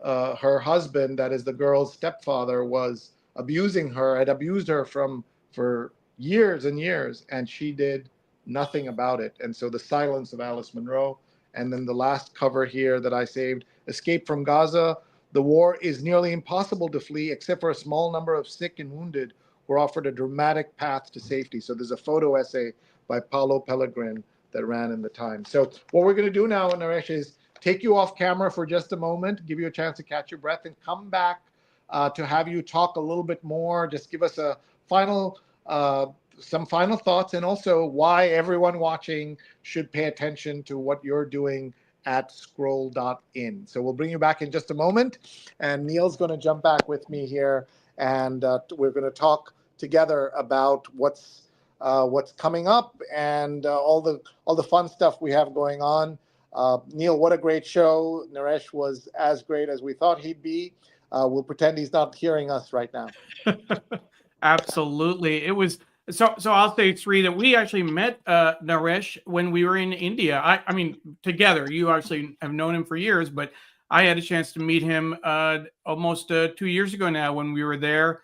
her husband, that is the girl's stepfather, was abusing her, had abused her for years and years, and she did nothing about it. And so the silence of Alice Munro. And then the last cover here that I saved, Escape from Gaza. The war is nearly impossible to flee, except for a small number of sick and wounded who are offered a dramatic path to safety. So there's a photo essay by Paolo Pellegrin that ran in the Times. So what we're going to do now, Naresh, is take you off camera for just a moment, give you a chance to catch your breath, and come back to have you talk a little bit more. Just give us a final, some final thoughts, and also why everyone watching should pay attention to what you're doing at scroll.in. So we'll bring you back in just a moment, and Neil's going to jump back with me here, and we're going to talk together about what's coming up and all the fun stuff we have going on. Neil, what a great show. Naresh was as great as we thought he'd be. We'll pretend he's not hearing us right now. Absolutely. It was so I'll say, Sri, that we actually met Naresh when we were in India. I mean, together. You actually have known him for years, but I had a chance to meet him almost 2 years ago now when we were there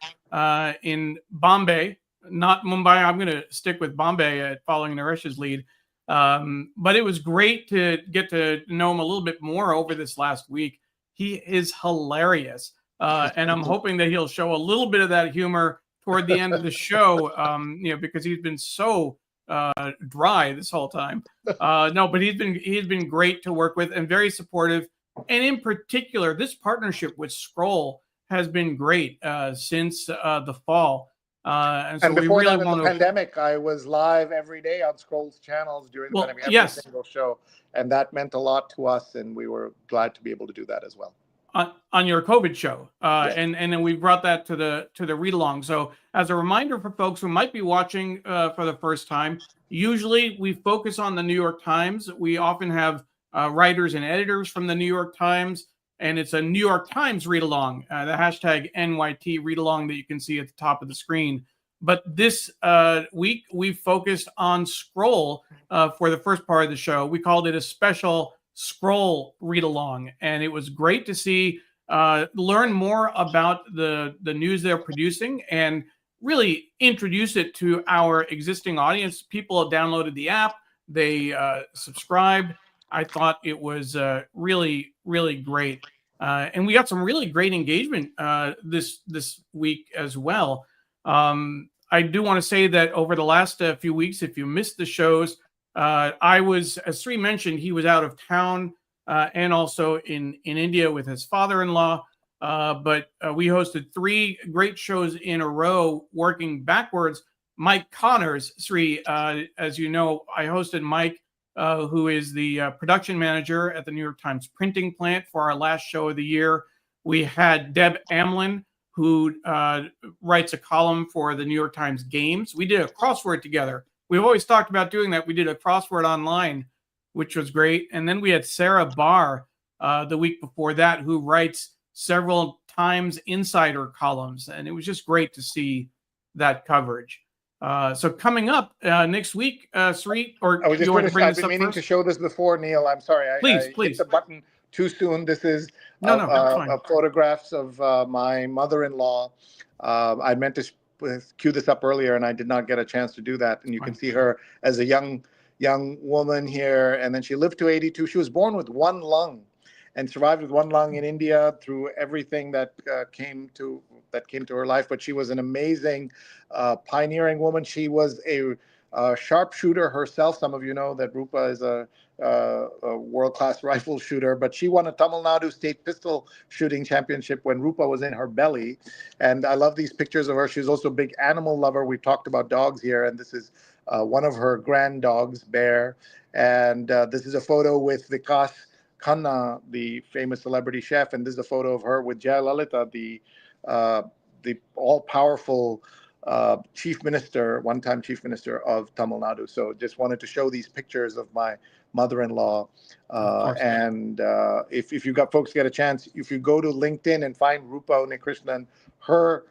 in Bombay, not Mumbai. I'm going to stick with Bombay following Naresh's lead. But it was great to get to know him a little bit more over this last week. He is hilarious. And I'm hoping that he'll show a little bit of that humor toward the end of the show, because he's been so dry this whole time. No, but he's been great to work with and very supportive. And in particular, this partnership with Scroll has been great since the fall. And so before we really that, in the pandemic, I was live every day on Scroll's channels during the pandemic, every single show, and that meant a lot to us, and we were glad to be able to do that as well. On your COVID show, yes. and then we brought that to the read along. So as a reminder for folks who might be watching for the first time, usually we focus on the New York Times. We often have writers and editors from the New York Times, and it's a New York Times read along, the hashtag NYT read along that you can see at the top of the screen. But this week we focused on Scroll for the first part of the show. We called it a special Scroll read along, and it was great to see learn more about the news they're producing and really introduce it to our existing audience. People have downloaded the app, they subscribed. I thought it was really, really great, and we got some really great engagement this week as well. I do want to say that over the last few weeks, if you missed the shows, I was, as Sri mentioned, he was out of town and also in India with his father-in-law. But we hosted 3 great shows in a row, working backwards. Mike Connors, Sri, as you know, I hosted Mike, who is the production manager at the New York Times printing plant, for our last show of the year. We had Deb Amlin, who writes a column for the New York Times Games. We did a crossword together. We've always talked about doing that. We did a crossword online, which was great. And then we had Sarah Barr the week before that, who writes several Times Insider columns. And it was just great to see that coverage. So coming up next week, Sri, or I've been meaning first? to show this before, Neil. I'm sorry. Please. Hit the button too soon. This is photographs of my mother-in-law. I meant to cue this up earlier, and I did not get a chance to do that. And you can see her as a young woman here, and then she lived to 82. She was born with one lung and survived with one lung in India through everything that came to her life. But she was an amazing pioneering woman. She was a sharpshooter herself. Some of you know that Rupa is a world-class rifle shooter, but she won a Tamil Nadu state pistol shooting championship when Rupa was in her belly. And I love these pictures of her. She's also a big animal lover. We've talked about dogs here, and this is one of her grand dogs, Bear. And this is a photo with Vikas Khanna, the famous celebrity chef, and this is a photo of her with Jayalalitha, the all-powerful one-time chief minister of Tamil Nadu. So just wanted to show these pictures of my mother-in-law. And if you got folks get a chance, if you go to LinkedIn and find Rupa Unnikrishnan, her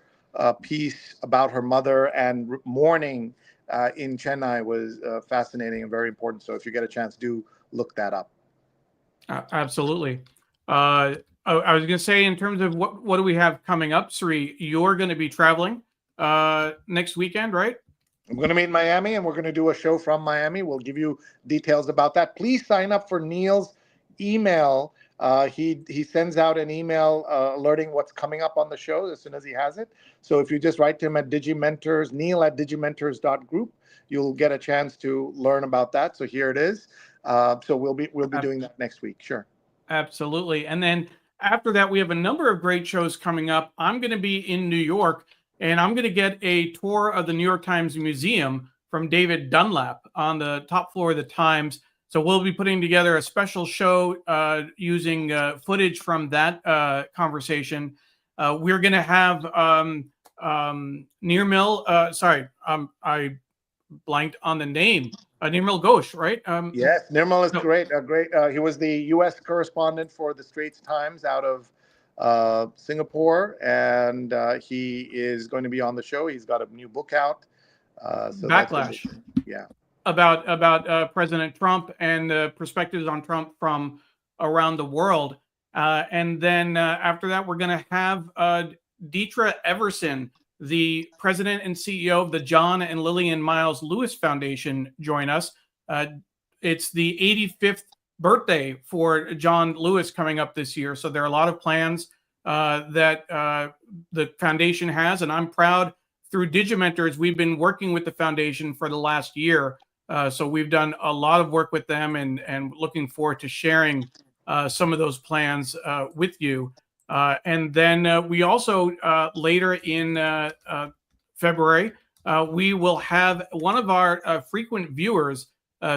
piece about her mother and mourning in Chennai was fascinating and very important. So if you get a chance, do look that up. Absolutely. I was going to say, in terms of what do we have coming up, Sri, you're going to be traveling next weekend, right? I'm going to be in Miami, and we're going to do a show from Miami. We'll give you details about that. Please sign up for Neil's email. He sends out an email alerting what's coming up on the show as soon as he has it. So if you just write to him at Digimentors, neil@digimentors.group, you'll get a chance to learn about that. So here it is. So we'll be doing that next week. Sure. Absolutely. And then after that, we have a number of great shows coming up. I'm going to be in New York, and I'm going to get a tour of the New York Times Museum from David Dunlap on the top floor of the Times. So we'll be putting together a special show using footage from that conversation. We're going to have Nirmal. I blanked on the name. Nirmal Ghosh, right? Yes, Nirmal is great. He was the U.S. correspondent for the Straits Times out of Singapore, and he is going to be on the show. He's got a new book out. So Backlash. Yeah. About President Trump and the perspectives on Trump from around the world. And then after that, we're going to have Deetra Everson, the president and CEO of the John and Lillian Miles Lewis Foundation, join us. It's the 85th birthday for John Lewis coming up this year. So there are a lot of plans that the foundation has, and I'm proud. Through Digimentors, we've been working with the foundation for the last year. So we've done a lot of work with them, and looking forward to sharing some of those plans with you. And then we also, later in February, we will have one of our frequent viewers,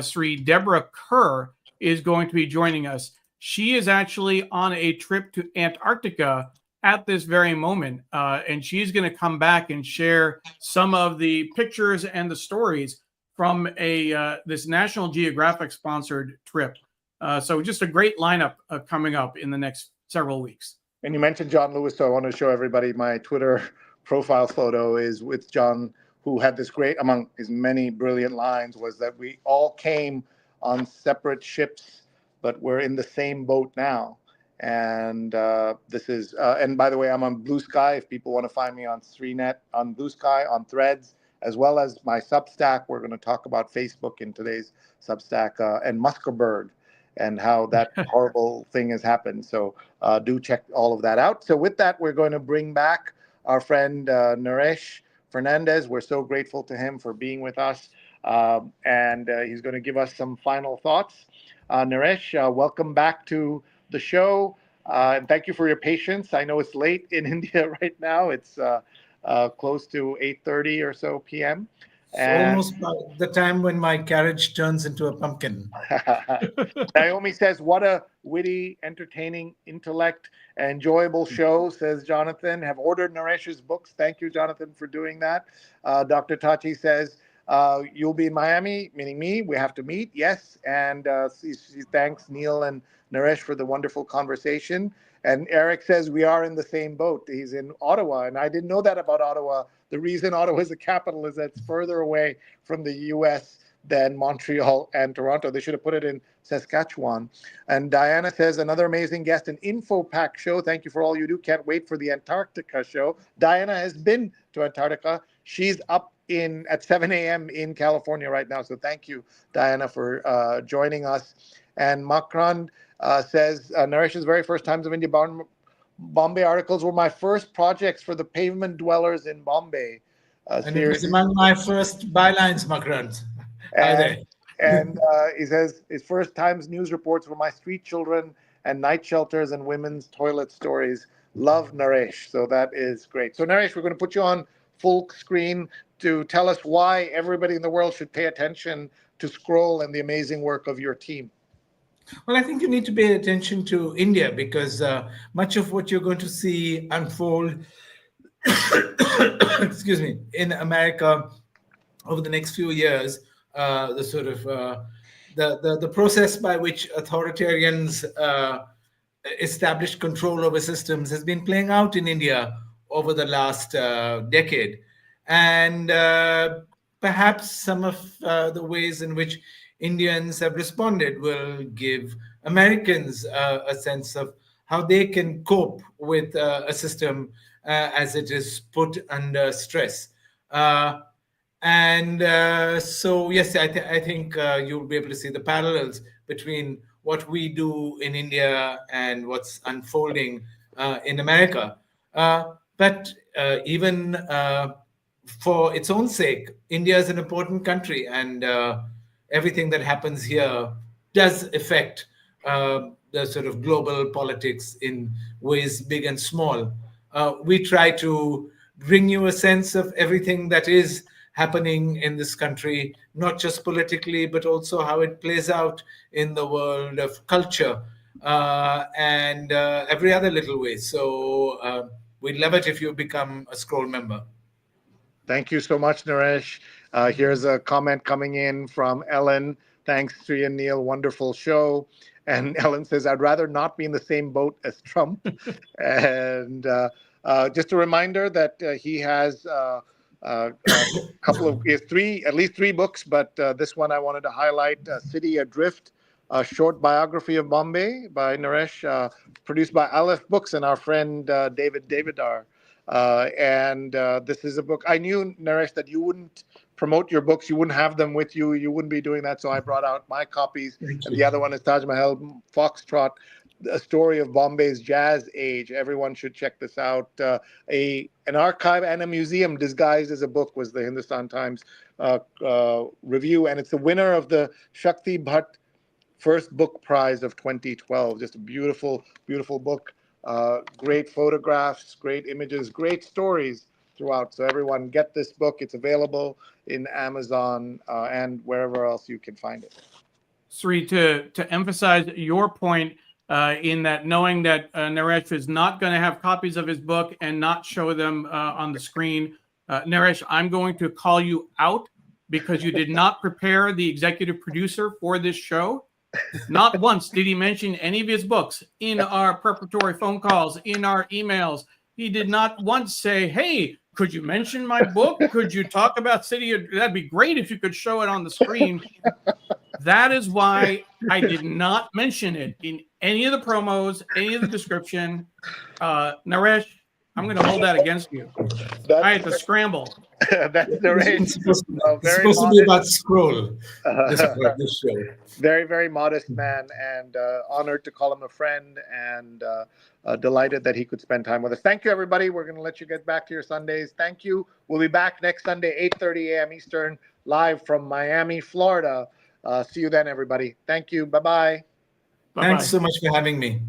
Sri Deborah Kerr, is going to be joining us. She is actually on a trip to Antarctica at this very moment, and she's going to come back and share some of the pictures and the stories from this National Geographic sponsored trip. So just a great lineup coming up in the next several weeks. And you mentioned John Lewis, so I want to show everybody my Twitter profile photo is with John, who had this great, among his many brilliant lines, was that we all came on separate ships, but we're in the same boat now. And this is, and by the way, I'm on Blue Sky. If people want to find me on SriNet, on Blue Sky, on Threads, as well as my Substack. We're going to talk about Facebook in today's Substack, and Muskerberg, and how that horrible thing has happened. So do check all of that out. So with that, we're going to bring back our friend Naresh Fernandes. We're so grateful to him for being with us. And he's going to give us some final thoughts. Naresh, welcome back to the show. And thank you for your patience. I know it's late in India right now. It's close to 8:30 or so p.m. Almost the time when my carriage turns into a pumpkin. Naomi says, what a witty, entertaining, intellect, enjoyable show, says Jonathan. Have ordered Naresh's books. Thank you, Jonathan, for doing that. Dr. Tachi says, you'll be in Miami, meaning me. We have to meet. Yes. And she thanks Neil and Naresh for the wonderful conversation. And Eric says, we are in the same boat. He's in Ottawa. And I didn't know that about Ottawa. The reason Ottawa is the capital is that it's further away from the U.S. than Montreal and Toronto. They should have put it in Saskatchewan. And Diana says, another amazing guest, an info pack show. Thank you for all you do. Can't wait for the Antarctica show. Diana has been to Antarctica. She's up at 7 a.m. in California right now. So thank you, Diana, for joining us. And Makran says, Naresh's very first Times of India Bombay articles were my first projects for the pavement dwellers in Bombay. And it was among my first bylines, Makran. And he says his first Times news reports were my street children and night shelters and women's toilet stories. Love Naresh. So that is great. So Naresh, we're going to put you on full screen to tell us why everybody in the world should pay attention to Scroll and the amazing work of your team. Well, I think you need to pay attention to India because much of what you're going to see unfold, excuse me, in America over the next few years, the sort of the process by which authoritarians established control over systems has been playing out in India over the last decade. And perhaps some of the ways in which Indians have responded will give Americans a sense of how they can cope with a system as it is put under stress. So, yes, I think you'll be able to see the parallels between what we do in India and what's unfolding in America. But even for its own sake, India is an important country, and everything that happens here does affect the sort of global politics in ways big and small. We try to bring you a sense of everything that is happening in this country, not just politically, but also how it plays out in the world of culture and every other little way. So we'd love it if you become a Scroll member. Thank you so much, Naresh. Here's a comment coming in from Ellen. Thanks, Sri and Neil. Wonderful show. And Ellen says, I'd rather not be in the same boat as Trump. And just a reminder that he has a couple of, he has at least three books, but this one I wanted to highlight, City Adrift, a short biography of Bombay by Naresh, produced by Aleph Books and our friend David Davidar. This is a book. I knew, Naresh, that you wouldn't promote your books. You wouldn't have them with you. You wouldn't be doing that. So I brought out my copies. And the other one is Taj Mahal Foxtrot, a story of Bombay's jazz age. Everyone should check this out. An archive and a museum disguised as a book was the Hindustan Times review. And it's the winner of the Shakti Bhatt First Book Prize of 2012. Just a beautiful, beautiful book. Great photographs, great images, great stories throughout. So everyone get this book. It's available in Amazon and wherever else you can find it. Sri, to emphasize your point in that knowing that Naresh is not going to have copies of his book and not show them on the screen, Naresh, I'm going to call you out because you did not prepare the executive producer for this show. Not once did he mention any of his books in our preparatory phone calls, in our emails. He did not once say, hey, could you mention my book? Could you talk about City? That'd be great if you could show it on the screen. That is why I did not mention it in any of the promos, any of the description. Naresh, I'm going to hold that against you. I had to scramble. That's Naresh. It's supposed to be about Scroll. This show. Very, very modest man, and honored to call him a friend, and delighted that he could spend time with us. Thank you, everybody. We're going to let you get back to your Sundays. Thank you. We'll be back next Sunday, 8:30 a.m. Eastern, live from Miami, Florida. See you then, everybody. Thank you. Bye-bye. Thanks so much for having me.